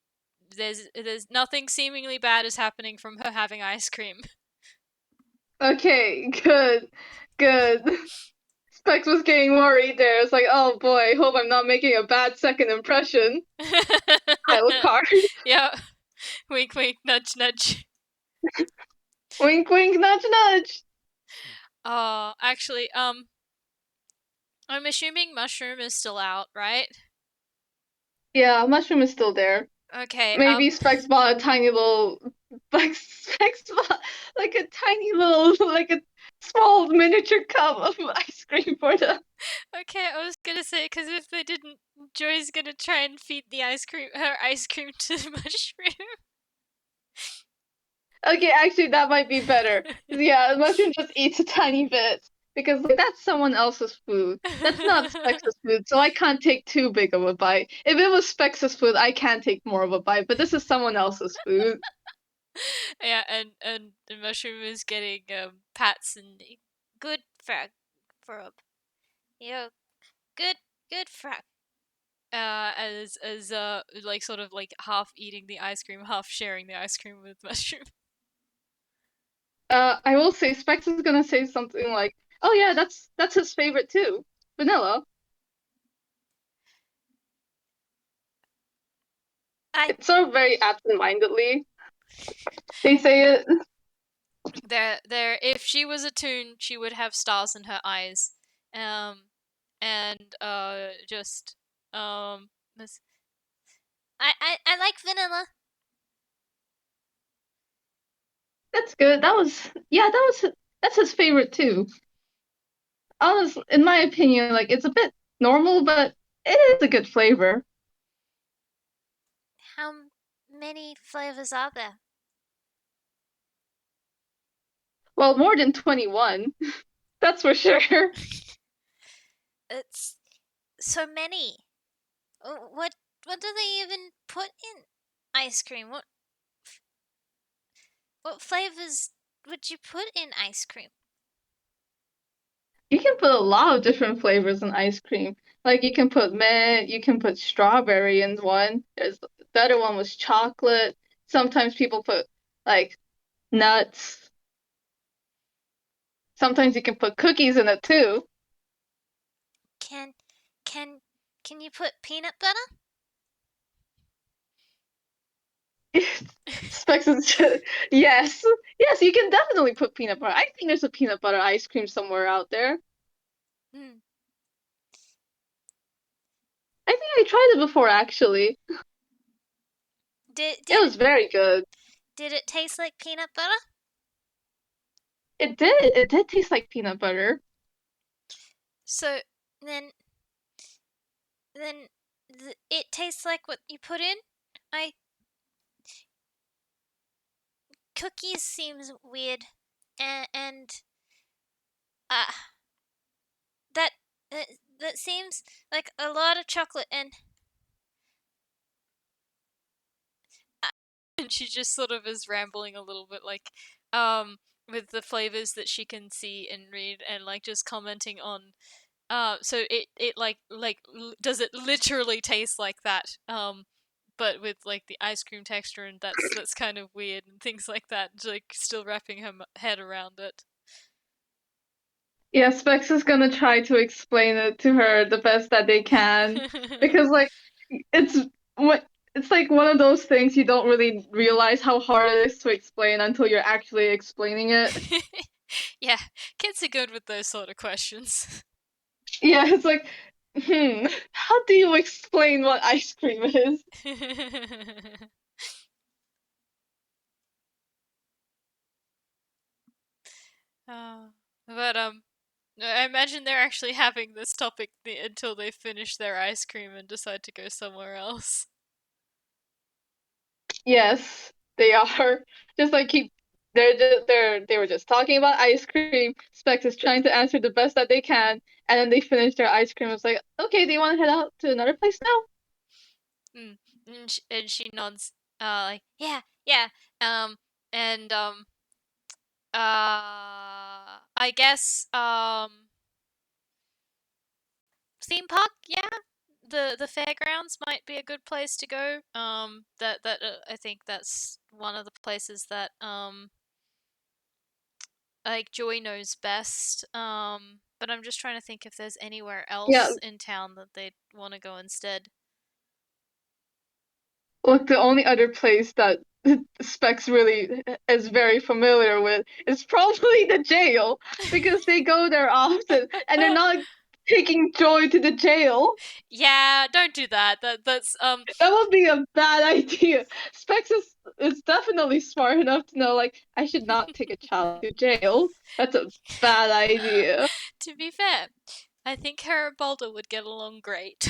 there's nothing seemingly bad is happening from her having ice cream. Okay, good, good. Specs was getting worried there. It's like, oh boy, hope I'm not making a bad second impression. Title card. Yeah, wink, wink, nudge, nudge. Wink, wink, nudge, nudge. Actually, I'm assuming Mushroom is still out, right? Yeah, mushroom is still there. Okay, Maybe Specs bought a tiny little, like Specs bought like a tiny little, like small miniature cup of ice cream for them. Okay, I was gonna say because if they didn't, Joy's gonna try and feed her ice cream to the mushroom. Okay, actually, that might be better. Yeah, the mushroom just eats a tiny bit because like, that's someone else's food. That's not Spex's food, so I can't take too big of a bite. If it was Spex's food, I can take more of a bite, but this is someone else's food. Yeah, and the mushroom is getting pats and good frog, frog. Yo, good, good frog. As like sort of like half eating the ice cream, half sharing the ice cream with mushroom. I will say Specs is gonna say something like, "Oh yeah, that's his favorite too, vanilla." I It's sort of very absent-mindedly they say it. there. If she was a toon, she would have stars in her eyes, um, and just um. I like vanilla. That's good. That was yeah, that's his favorite too. Honestly, in my opinion, like it's a bit normal, but it is a good flavor. How many flavors are there? Well, more than 21, that's for sure. It's so many. What do they even put in ice cream? What flavors would you put in ice cream? You can put a lot of different flavors in ice cream. Like you can put mint, you can put strawberry in one. The other one was chocolate. Sometimes people put like nuts. Sometimes you can put cookies in it too. Can can can you put peanut butter? Specs is yes. Yes, you can definitely put peanut butter. I think there's a peanut butter ice cream somewhere out there. Hmm. I think I tried it before actually. Did It did was very good. did it taste like peanut butter? It did. It did taste like peanut butter. So then then it tastes like what you put in. I cookies seems weird, and uh, that uh, that seems like a lot of chocolate and she just sort of is rambling a little bit like with the flavors that she can see and read and like just commenting on so it does it literally taste like that but with like the ice cream texture and that's kind of weird and things like that like still wrapping her head around it. Yeah, Specs is gonna try to explain it to her the best that they can because like it's what it's like one of those things you don't really realize how hard it is to explain until you're actually explaining it. Yeah, kids are good with those sort of questions. Yeah, it's like, how do you explain what ice cream is? uh, but I imagine they're actually having this topic until they finish their ice cream and decide to go somewhere else. Yes, they are. Just like they were just talking about ice cream. Specs is trying to answer the best that they can, and then they finish their ice cream. It's like, okay, do you want to head out to another place now? Mm. And she nods, like yeah, yeah, um, and I guess theme park, yeah. The fairgrounds might be a good place to go. I think that's one of the places that like Joy knows best. But I'm just trying to think if there's anywhere Yeah, else in town that they'd want to go instead. look, the only other place that Specs really is very familiar with is probably the jail because they go there often, and they're not. taking Joy to the jail. Yeah, don't do that. That's That would be a bad idea. Specs is definitely smart enough to know, like, I should not take a child to jail. That's a bad idea. to be fair, I think her and Boulder would get along great.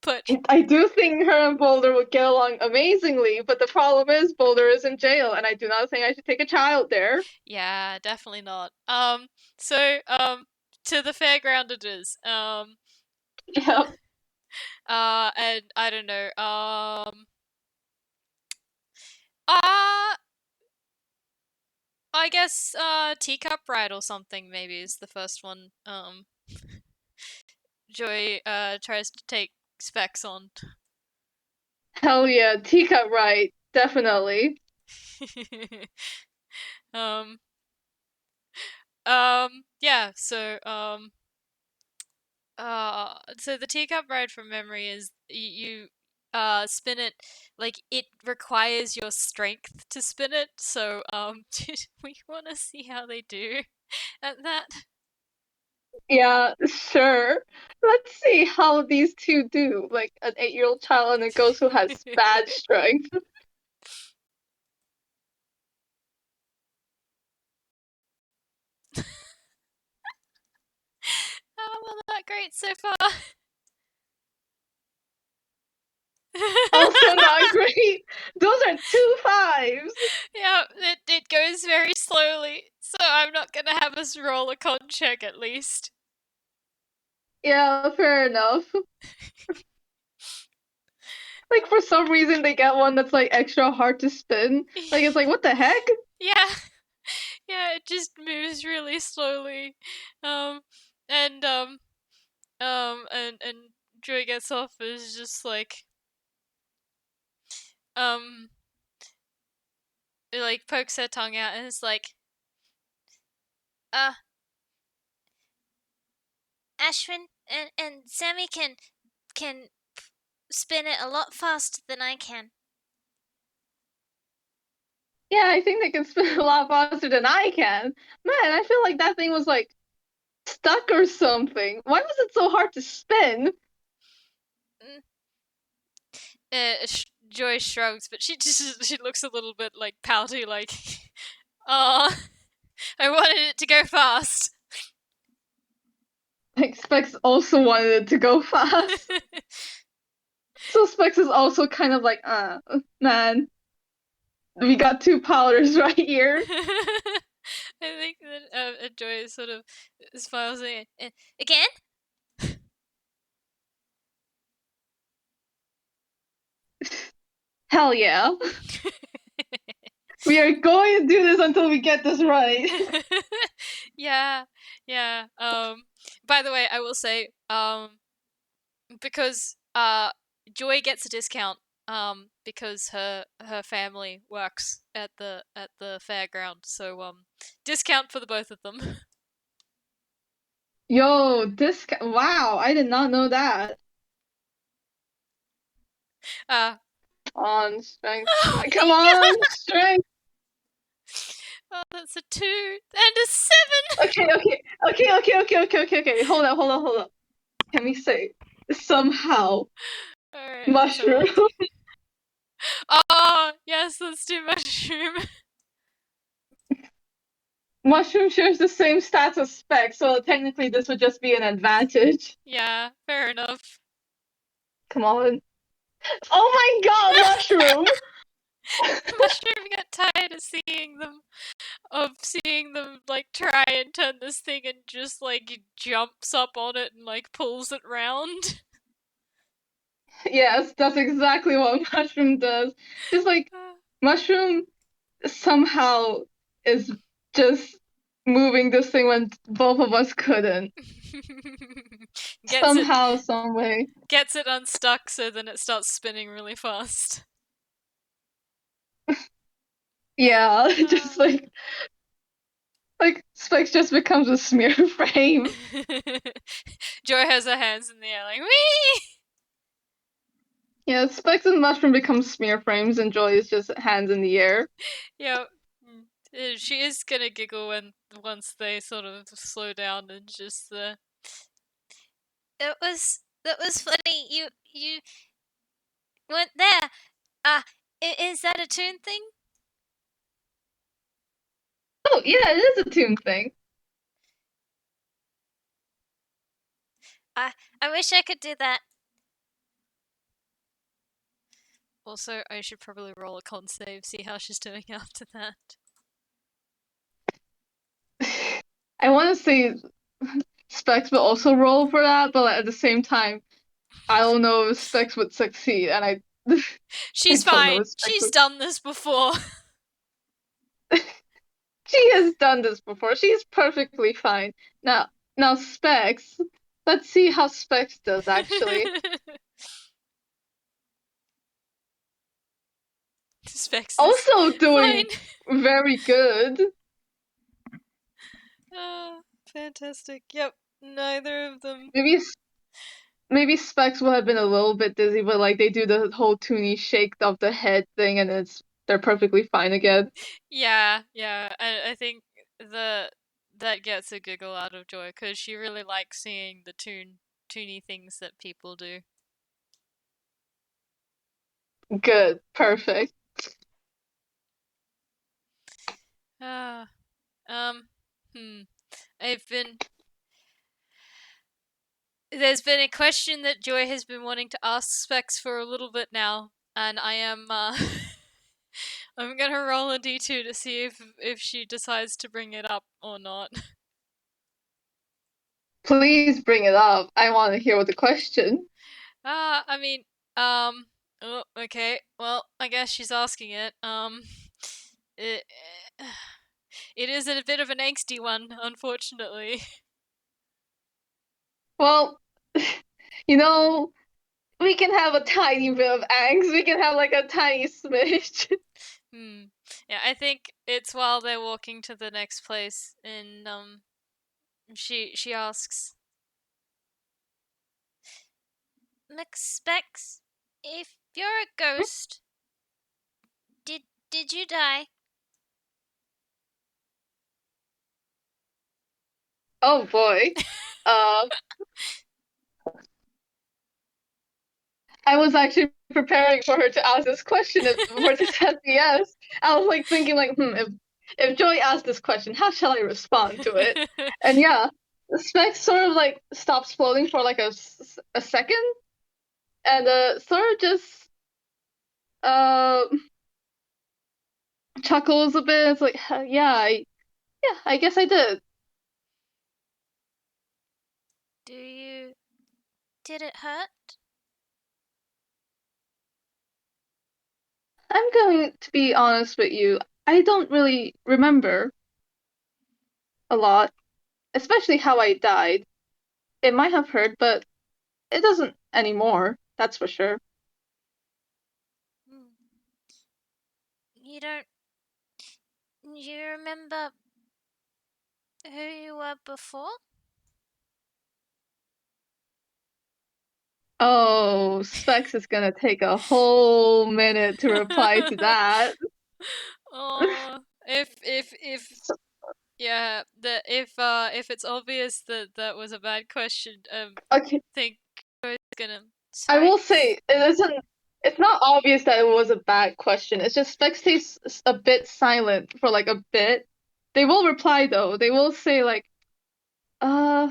But I do think her and Boulder would get along amazingly, but the problem is Boulder is in jail, and I do not think I should take a child there. yeah, definitely not. So to the fairground it is. Yep. And I don't know. Uh I guess teacup ride or something maybe is the first one. Joy tries to take Specs on. Hell yeah, teacup right, definitely. um yeah, so the teacup ride from memory is you spin it, like it requires your strength to spin it, so did we want to see how they do at that? Yeah, sure. Let's see how these two do. Like an 8-year-old child and a ghost who has bad strength. Oh, well, not great so far. Also not great. Those are two fives. Yeah, it goes very slowly, so I'm not gonna have us roll a con check at least. Yeah, fair enough. Like for some reason they get one that's like extra hard to spin. Like it's like what the heck? Yeah, yeah, it just moves really slowly. Um, and and Joy gets off is just like um it, like pokes her tongue out and is like, uh, Ashwin and Sammy can spin it a lot faster than I can. Yeah, I think they can spin a lot faster than I can. Man, I feel like that thing was like stuck or something. Why was it so hard to spin? Mm. Joy shrugs, but she looks a little bit like pouty, like, oh, I wanted it to go fast. Like Specs also wanted it to go fast. So Specs is also kind of like, man, we got two powders right here. I think that Joy is sort of smiles again. Hell yeah. We are going to do this until we get this right. Yeah, yeah. By the way, I will say, because Joy gets a discount, because her family works at the fairground, so discount for the both of them. Yo, this wow, I did not know that. uh On strength. oh Come my god. on, strength. Oh, that's a 2 and a 7. Okay. Hold up. Can we say somehow All right, let's have a mushroom? look. Oh yes, let's do mushroom. Mushroom shares the same stats as Spec, so technically this would just be an advantage. Yeah, fair enough. Come on. Oh my god, mushroom! Mushroom got tired of seeing them like try and turn this thing, and just like jumps up on it and like pulls it round. Yes, that's exactly what mushroom does. Just like mushroom somehow is just moving this thing when both of us couldn't. gets it Somehow, some way. gets it unstuck, so then it starts spinning really fast. Yeah, just like Spikes just becomes a smear frame. Joy has her hands in the air like wee. Yeah, Spikes and Mushroom become smear frames and Joy is just hands in the air. Yep. She is gonna giggle when once they sort of slow down and just that was funny. You went there. Uh, is that a Toon thing? Oh, yeah, it is a Toon thing. I wish I could do that. Also, I should probably roll a con save, see how she's doing after that. I want to say Specs will also roll for that, but at the same time, I don't know if Specs would succeed, and I She's don't know fine. if Specs She's would. done this before. She has done this before. She's perfectly fine. Now Specs. Let's see how Specs does actually. Specs is Also fine. doing very good. Oh, fantastic. Yep, neither of them. Maybe maybe Specs would have been a little bit dizzy, but like they do the whole Toonie shake of the head thing, and they're perfectly fine again. Yeah. I think that gets a giggle out of Joy because she really likes seeing the toony things that people do. Good, perfect. Ah, um, hmm. I've been There's been a question that Joy has been wanting to ask Specs for a little bit now, and I am I'm gonna roll a d2 to see if she decides to bring it up or not. Please bring it up. I want to hear what the question. I mean, oh, okay. Well, I guess she's asking it. It, it is a bit of an angsty one, unfortunately. Well, you know, we can have a tiny bit of angst. We can have like a tiny smidge. Hmm. Yeah, I think it's while they're walking to the next place, and she asks, "McSpecs, if you're a ghost, did did you die?" Oh boy. Uh, I was actually preparing for her to ask this question before she said yes. I was like thinking like, if Joey asked this question, how shall I respond to it? And yeah, Specs sort of like stops floating for like a second, and sort of just uh chuckles a bit. It's like, yeah, I guess I did. Do you did it hurt? I'm going to be honest with you. I don't really remember a lot, especially how I died. It might have hurt, but it doesn't anymore. That's for sure. Hmm. You don't. You remember who you were before? Oh, Specs is gonna take a whole minute to reply to that. Oh, if yeah, the if it's obvious that that was a bad question, Okay, think Joy's gonna. I Sorry. will say it isn't. It's not obvious that it was a bad question. It's just Specs stays a bit silent for like a bit. They will reply though. They will say like, uh,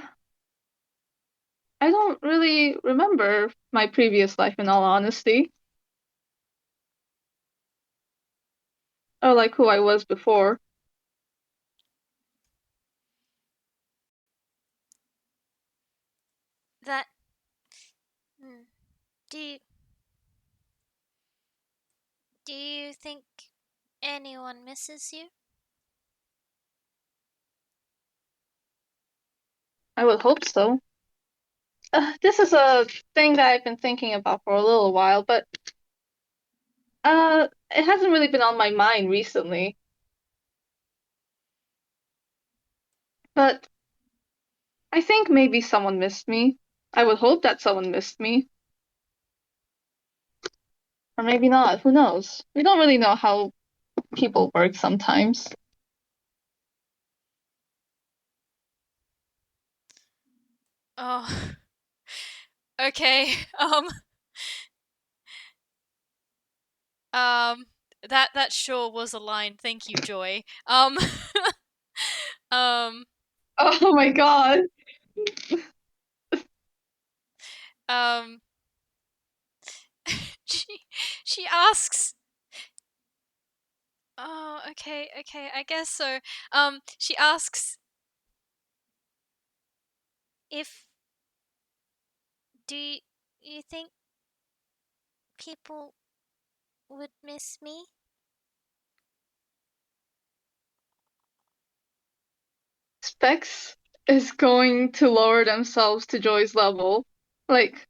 I don't really remember my previous life in all honesty, or like who I was before. That. Hmm. Do you, do you think anyone misses you? I would hope so. This is a thing that I've been thinking about for a little while, but it hasn't really been on my mind recently. But I think maybe someone missed me. I would hope that someone missed me. Or maybe not. Who knows? We don't really know how people work sometimes. Oh. Okay. Um that sure was a line. Thank you, Joy. Um Oh my god. um she she asks, oh, okay, okay, I guess so. She asks if, do you think people would miss me? Specs is going to lower themselves to Joy's level. Like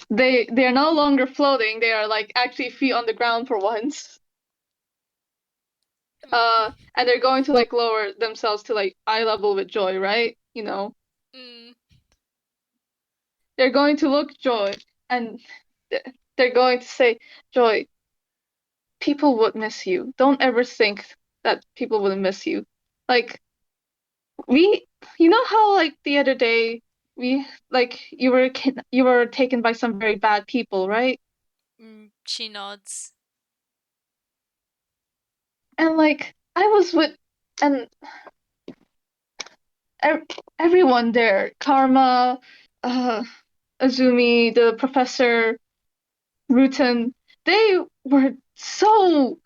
they're no longer floating, they are like actually feet on the ground for once. Mm, And they're going to like lower themselves to like eye level with Joy, right? mm, They're going to look Joy and they're going to say, Joy, people would miss you. Don't ever think that people wouldn't miss you. Like we, you know how like the other day we like you were taken by some very bad people, right? she nods. And like I was with and ev everyone there, Karma, uh, Azumi, the professor, Rutan, they were so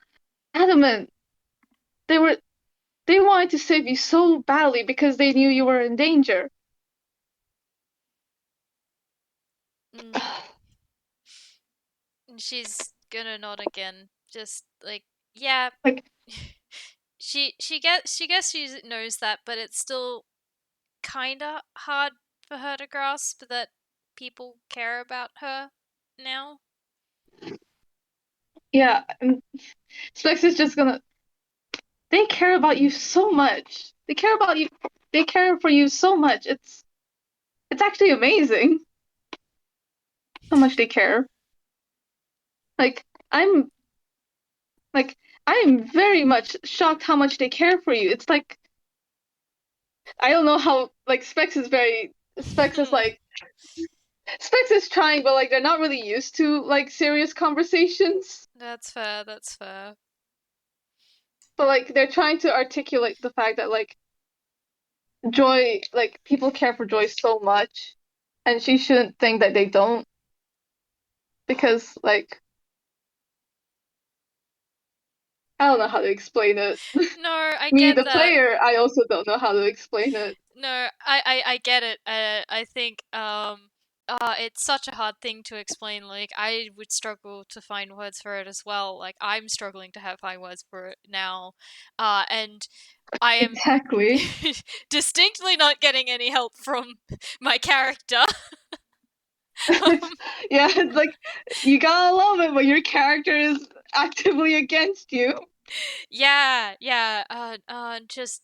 adamant. They were they wanted to save you so badly because they knew you were in danger. Mm. And she's gonna nod again. Just like, yeah. Like She knows that, but it's still kinda hard for her to grasp that people care about her now. yeah, and Specs is just gonna they care about you so much. They care about you. They care for you so much. It's actually amazing how much they care. Like I'm like I'm very much shocked how much they care for you. It's like I don't know how like Specs is like Specs is trying, but like they're not really used to like serious conversations. That's fair, that's fair. But like they're trying to articulate the fact that like Joy, like people care for Joy so much, and she shouldn't think that they don't because like I don't know how to explain it. No, I Me, get the that. player, I also don't know how to explain it. No, I get it. I think it's such a hard thing to explain. Like, I would struggle to find words for it as well. Like, I'm struggling to find words for it now. And I am Exactly. distinctly not getting any help from my character. It's, yeah, it's like you gotta love it, but your character is actively against you. Yeah, yeah. Just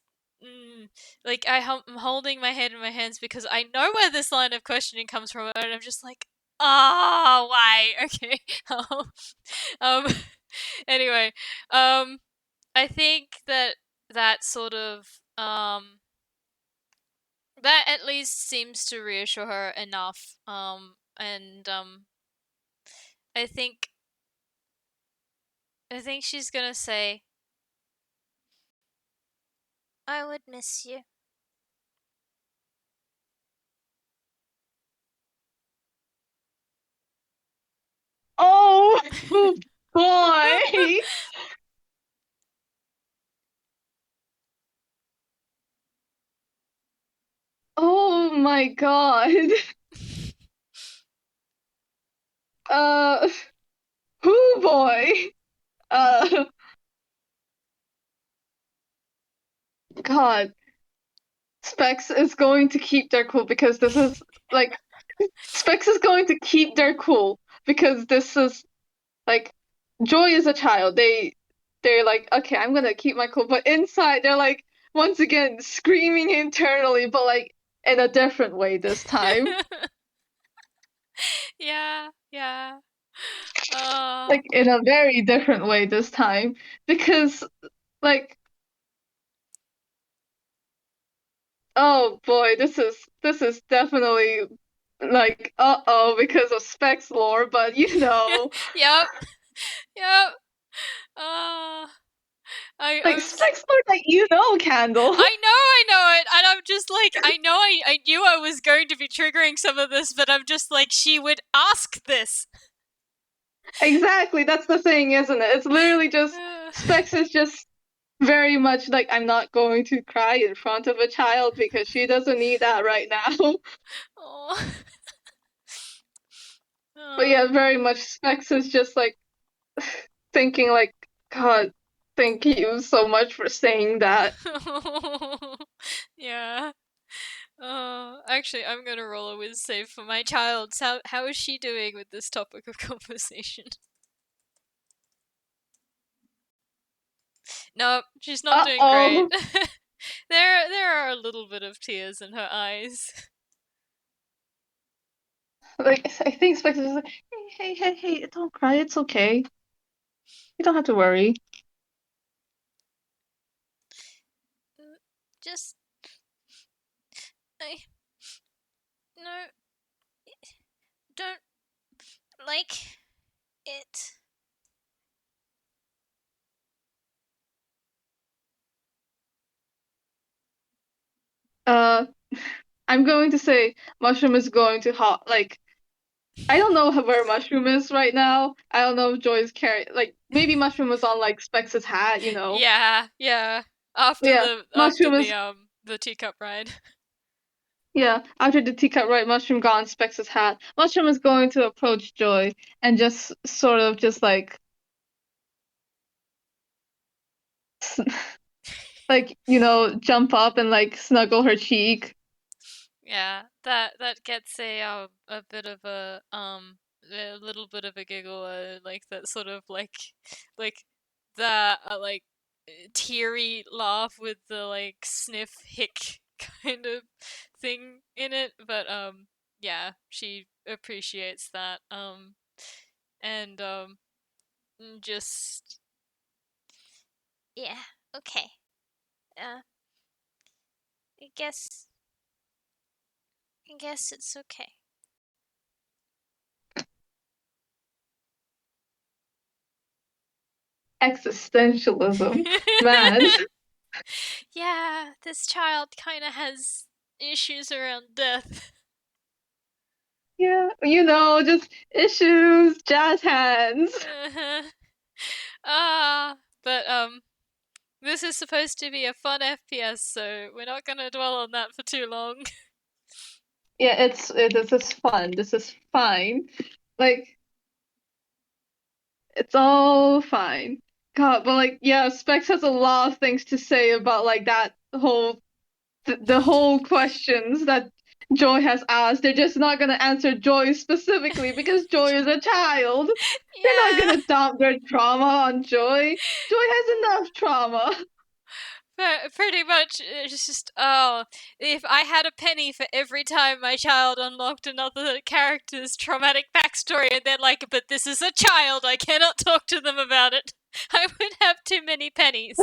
like I'm holding my head in my hands because I know where this line of questioning comes from, and I'm just like, oh, why? Okay. Um, um. Anyway, um, I think that that sort of that at least seems to reassure her enough. And I think I think she's gonna say, I would miss you. Oh boy. Oh my God. Uh, oh boy. Uh, God. Specs is going to keep their cool because this is like Specs is going to keep their cool because this is like Joy is a child. They're like, okay, I'm gonna keep my cool, but inside they're like once again screaming internally, but like in a different way this time. Yeah, yeah. Uh, Like in a very different way this time. Because like oh boy, this is definitely like, uh-oh, because of Specs lore, but you know, Yep, yep. Uh, I like I'm s- Specs lore that you know, Candle. I know it, and I'm just like, I knew I was going to be triggering some of this, but I'm just like, she would ask this. Exactly, that's the thing, isn't it? It's literally just Specs is just very much like I'm not going to cry in front of a child because she doesn't need that right now. Oh. But yeah, Oh. very much Specs is just like thinking like, God, thank you so much for saying that. Yeah. Actually, I'm gonna roll a whiz save for my child. How is she doing with this topic of conversation? No, she's not doing great. Uh-oh. There are a little bit of tears in her eyes. Like I think Specs is like, hey, don't cry, it's okay. You don't have to worry. Just I no don't like it. Uh, I'm going to say Mushroom is going to hot. Like I don't know where Mushroom is right now. I don't know if Joy's carry. Like maybe Mushroom was on like Specs' hat, you know. Yeah, yeah. Yeah, After Mushroom is the teacup ride. yeah. After the teacup, right? Mushroom got on Specs' hat. Mushroom is going to approach Joy and just sort of just like like jump up and like snuggle her cheek. Yeah, that gets a bit of a little bit of a giggle, like that sort of like the teary laugh with the like sniff hick kind of thing in it, but yeah, she appreciates that and just yeah, okay. Uh, I guess it's okay. Existentialism, man. Yeah, this child kind of has issues around death. Yeah, just issues, jazz hands. Uh-huh. Ah, but this is supposed to be a fun FPS, so we're not gonna dwell on that for too long. Yeah, this is fun. This is fine. Like it's all fine. God, but like yeah, Specs has a lot of things to say about like that whole the whole questions that Joy has asked. They're just not gonna answer Joy specifically because Joy is a child. They're not Yeah. gonna dump their trauma on Joy. Joy has enough trauma. Pretty much, it's just, oh, if I had a penny for every time my child unlocked another character's traumatic backstory, and they're like, but this is a child, I cannot talk to them about it, I would have too many pennies.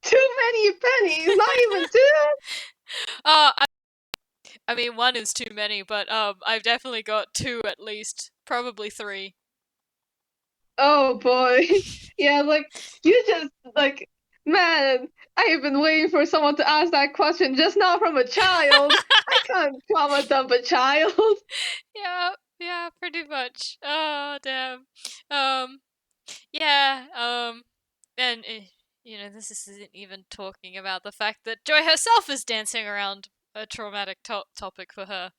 Too many pennies, not even two. Oh, I mean, one is too many, but I've definitely got two at least, probably three. Oh boy. Yeah, like you just like man, I have been waiting for someone to ask that question just now from a child. I can't trauma dump a child. Yeah, yeah, pretty much. Oh, damn. Um, yeah, and this isn't even talking about the fact that Joy herself is dancing around a traumatic topic for her.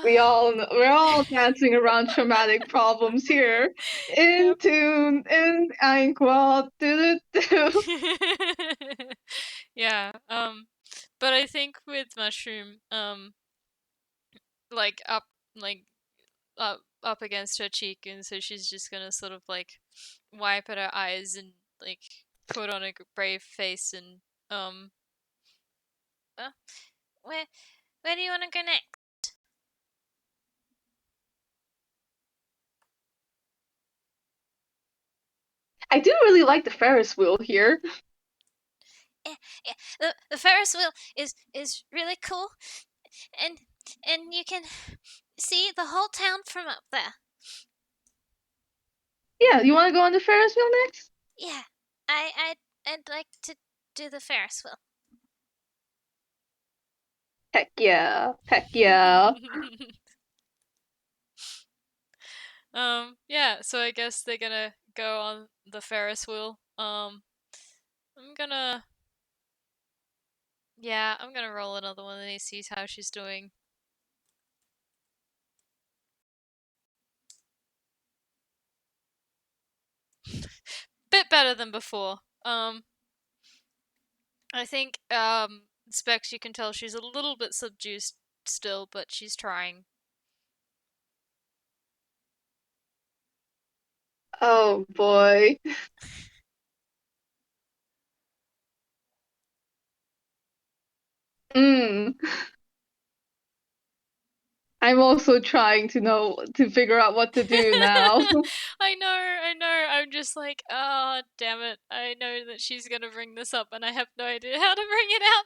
We're all dancing around traumatic problems here. In Yep. tune, in Angst, do do do. Yeah. But I think with Mushroom, like like up against her cheek, and so she's just gonna sort of like wipe at her eyes and like put on a brave face and um uh, where do you want to go next? I do really like the Ferris wheel here. yeah, yeah. The Ferris wheel is really cool, and you can see the whole town from up there. Yeah, you want to go on the Ferris wheel next? Yeah, I'd like to do the Ferris wheel. Heck yeah. Heck yeah. Yeah, so I guess they're gonna go on the Ferris wheel. I'm gonna, yeah, I'm gonna roll another one of these, see how she's doing. Bit better than before. I think, Specs, you can tell she's a little bit subdued still, but she's trying. Oh boy. Mm. I'm also trying to figure out what to do now. I know. I'm just like, oh, damn it. I know that she's gonna bring this up, and I have no idea how to bring it out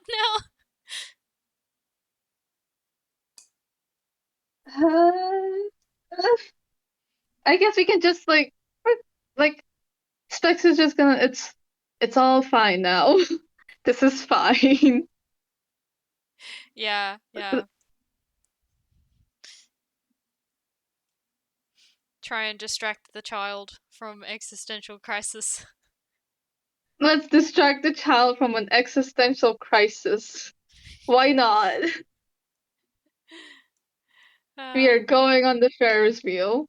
now. I guess we can just like Specs is just gonna it's all fine now. This is fine. Yeah, yeah. Try and distract the child from existential crisis. Let's distract the child from an existential crisis. Why not? We Uh, are going on the Ferris wheel.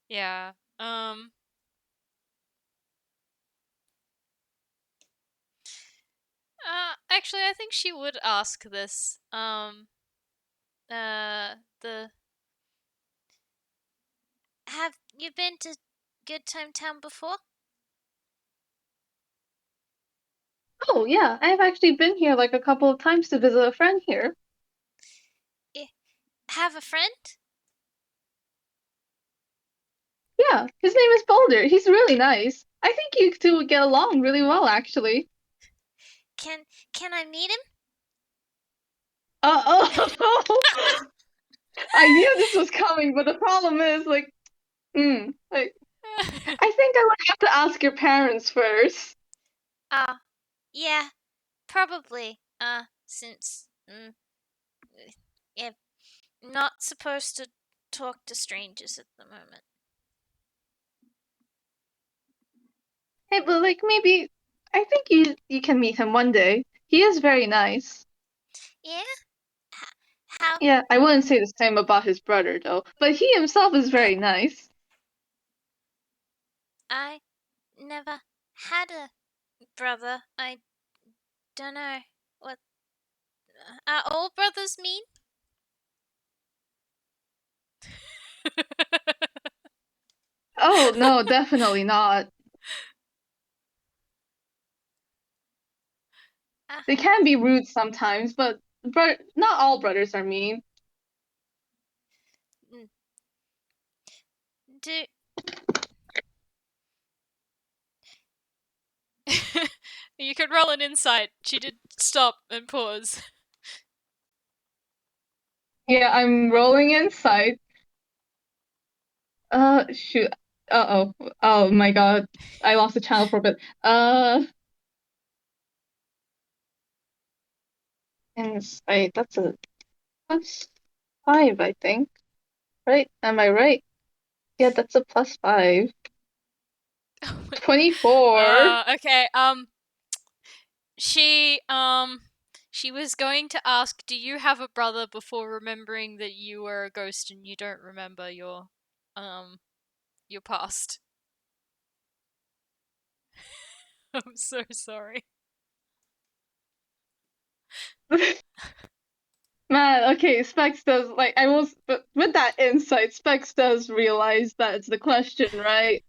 yeah. Um. Actually, I think she would ask this. The Have you been to Good Time Town before? Oh yeah, I've actually been here like a couple of times to visit a friend here. Eh, Have a friend? Yeah, his name is Boulder. He's really nice. I think you two would get along really well, actually. Can I meet him? Oh, I knew this was coming, but the problem is like I think I would have to ask your parents first. uh, yeah, probably. Since yeah, not supposed to talk to strangers at the moment. Hey, but like maybe I think you can meet him one day. He is very nice. Yeah? How? Yeah, I wouldn't say the same about his brother though, but he himself is very nice. I never had a brother. I don't know what are all brothers mean? Oh no, definitely not. uh, They can be rude sometimes, but not all brothers are mean. do you could roll an insight. She did stop and pause. Yeah, I'm rolling inside. Shoot. Uh-oh. Oh my God. I lost the channel for a bit. Insight. That's a +5, I think. Right? Am I right? Yeah, that's a +5. 24. Okay. She she was going to ask, "Do you have a brother?" before remembering that you were a ghost and you don't remember um your past. I'm so sorry. Man, okay, Specs does like I was but with that insight, Specs does realize that it's the question, right?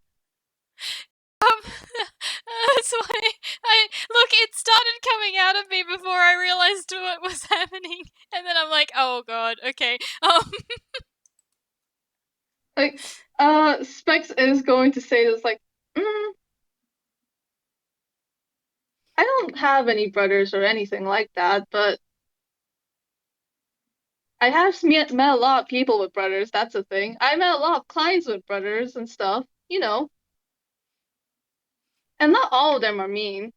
That's why I look. It started coming out of me before I realized what was happening, and then I'm like, "Oh God, okay." Like, Specs is going to say this like, mm, I don't have any brothers or anything like that, but I have met a lot of people with brothers. That's a thing. I met a lot of clients with brothers and stuff, and not all of them are mean.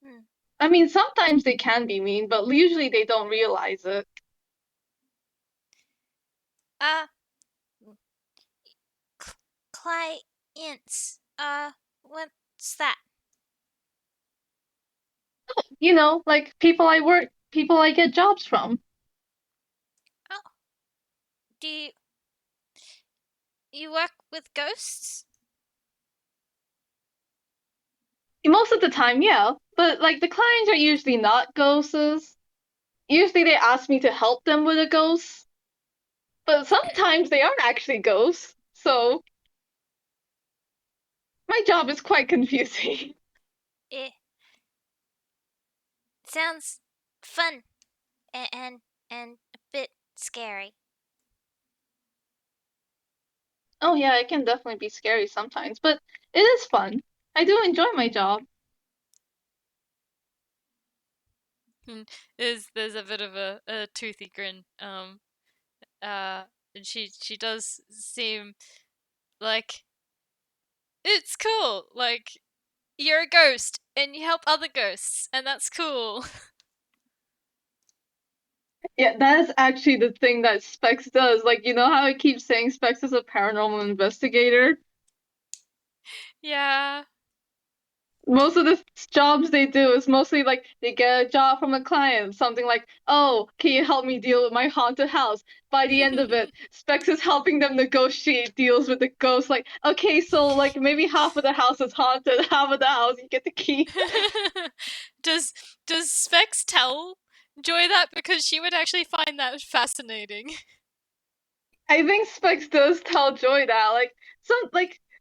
Hmm. I mean, sometimes they can be mean, but usually they don't realize it. Uh, cl- clients. What's that? Like people I get jobs from. Oh, do you work with ghosts? Most of the time, yeah, but like the clients are usually not ghosts. Usually they ask me to help them with a ghost, but sometimes they aren't actually ghosts. So my job is quite confusing. It sounds fun and a bit scary. Oh yeah, it can definitely be scary sometimes, but it is fun. I do enjoy my job. Hmm. There's a bit of a toothy grin. And she does seem like it's cool. Like you're a ghost and you help other ghosts, and that's cool. Yeah, that is actually the thing that Specs does. Like, you know how I keep saying Specs is a paranormal investigator? Yeah. Most of the jobs they do is mostly like they get a job from a client, something like, "Oh, can you help me deal with my haunted house?" By the end of it, Specs is helping them negotiate deals with the ghost. Like, okay, so like maybe half of the house is haunted, half of the house you get to keep. does does Specs tell Joy that, because she would actually find that fascinating? I think Specs does tell Joy that,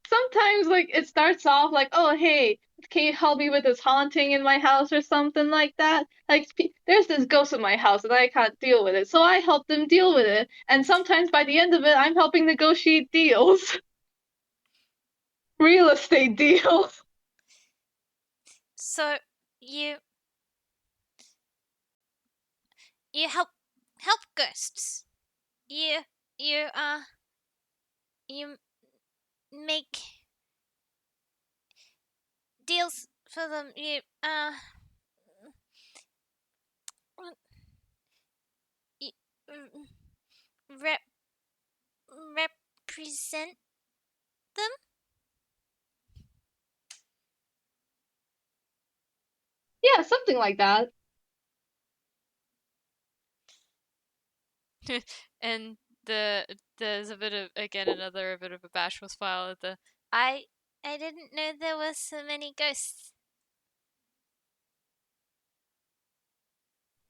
sometimes like it starts off like, oh hey, can you help me with this haunting in my house or something like that? Like there's this ghost in my house and I can't deal with it, so I help them deal with it. And sometimes by the end of it, I'm helping negotiate deals, real estate deals. So you you help ghosts. You you you make deals for them. You you, rep represent Yeah, something like that. them. And there's a bit of, again, another bit of a bashful smile at the I I didn't know there were so many ghosts.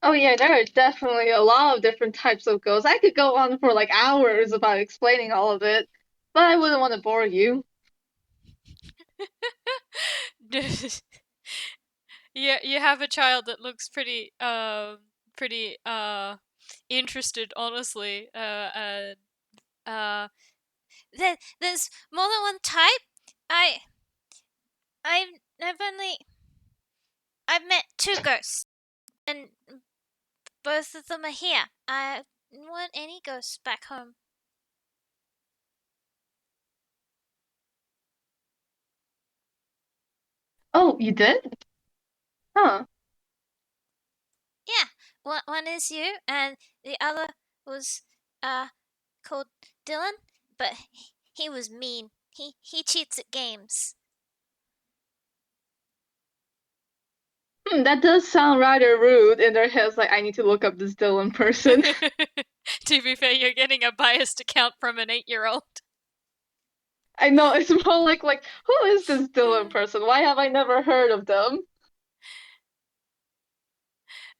Oh yeah, there are definitely a lot of different types of ghosts. I could go on for like hours about explaining all of it, but I wouldn't want to bore you. You have a child that looks pretty interested, honestly. Uh there's more than one type. I I've I've only I've met two ghosts, and both of them are here. I don't want any ghosts back home. Oh, you did? Huh. Yeah, one is you, and the other was uh called Dylan, but he was mean. He cheats at games. That does sound rather rude in their heads, like I need to look up this Dylan person. To be fair, you're getting a biased account from an 8-year-old. I know it's more like who is this Dylan person? Why have I never heard of them?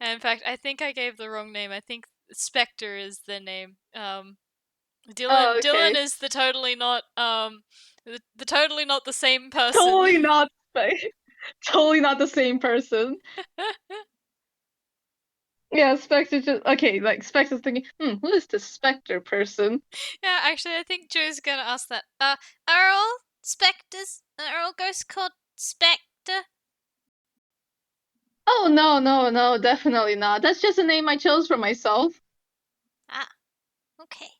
In fact, I think I gave the wrong name. I think Spectre is the name. Oh, Dylan okay. is the totally not the same person. Totally not totally not the same person. Yeah, Spectre just okay, like Spectre's thinking, who is this Spectre person? Yeah, actually, I think Joe's gonna ask that. Are all specters, are all ghosts called Spectre? Oh no, no, no, definitely not. That's just a name I chose for myself. Ah, okay.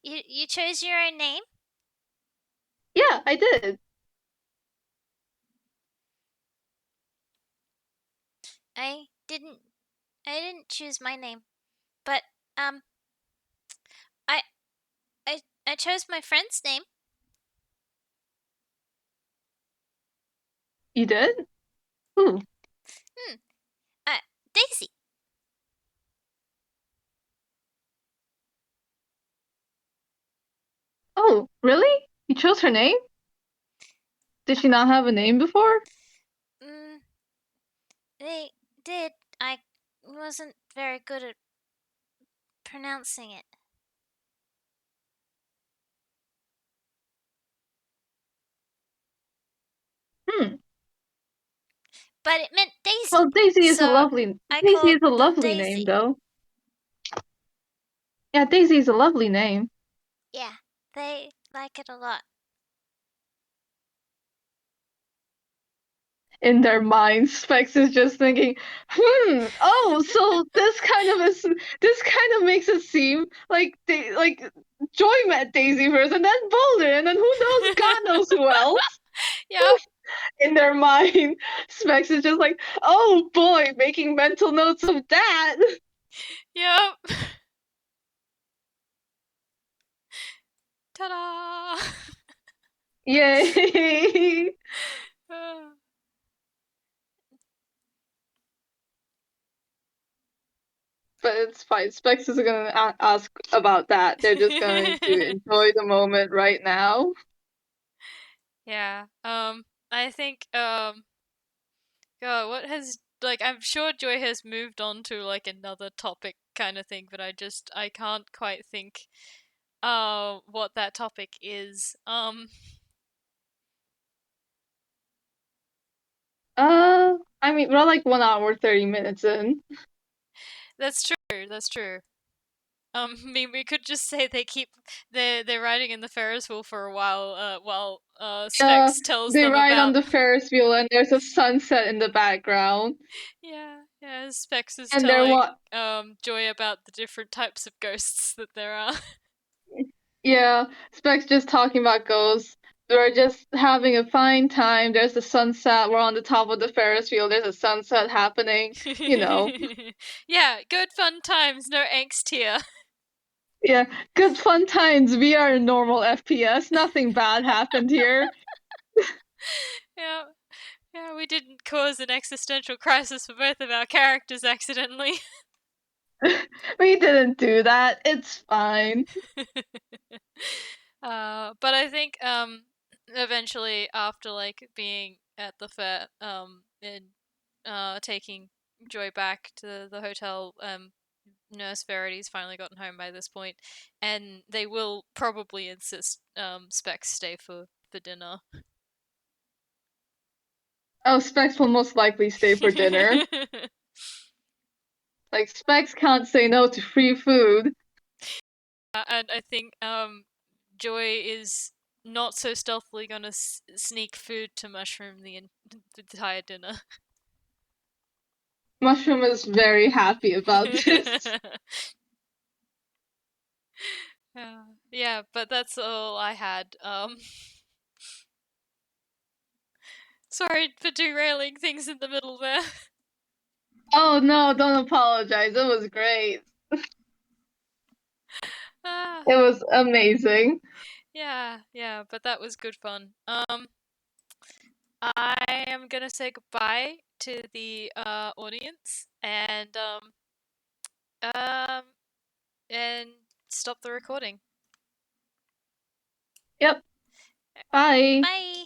You chose your own name? Yeah, I did. I didn't I didn't choose my name. But um I I chose my friend's name. You did? Ooh. Hmm. Uh Daisy. Oh, really? You chose her name? Did she not have a name before? Mm, they did. I wasn't very good at pronouncing it. Hmm. But it meant Daisy. Well, Daisy is a So lovely I Daisy called is a them lovely name Daisy. though. Yeah, Daisy is a lovely name. Yeah, they like it a lot. In their minds, Specs is just thinking, oh, so this kind of makes it seem like Joy met Daisy first, and then Boulder, and then who knows, God knows who else. Yep, In their mind, Specs is just like, oh boy, making mental notes of that. yep. Ta-da! Yay! But it's fine. Specs is gonna ask about that. They're just going to enjoy the moment right now. Yeah. I think God, what has like I'm sure Joy has moved on to like another topic kind of thing, but I can't quite think what that topic is. I mean, we're like 1 hour 30 minutes in. That's true. That's true. I mean, we could just say they're riding in the Ferris wheel for a while, while Yeah, Specs tells they them ride on about. the Ferris wheel and there's a sunset in the background. Yeah, yeah. Specs is And they're telling what? Joy about the different types of ghosts that there are. Yeah, Specs just talking about ghosts. We're just having a fine time. There's the sunset. We're on the top of the Ferris wheel. There's a sunset happening. You know. Yeah, good fun times. No angst here. Yeah, good fun times. We are a normal FPS. Nothing bad happened here. Yeah, yeah. We didn't cause an existential crisis for both of our characters accidentally. We didn't do that. It's fine. But I think eventually after like being at the fair and taking Joy back to the hotel, Nurse Verity's finally gotten home by this point, and they will probably insist Specs stay for dinner. Oh, Specs will most likely stay for dinner. Like, Specs can't say no to free food. And I think Joy is not so stealthily gonna sneak food to Mushroom the entire dinner. Mushroom is very happy about this. Yeah, yeah, but that's all I had. Sorry for derailing things in the middle there. Oh no, don't apologize. It was great. Ah, It was amazing. yeah, yeah, but that was good fun. I am gonna say goodbye to the audience um and stop the recording. Yep. Bye. Bye.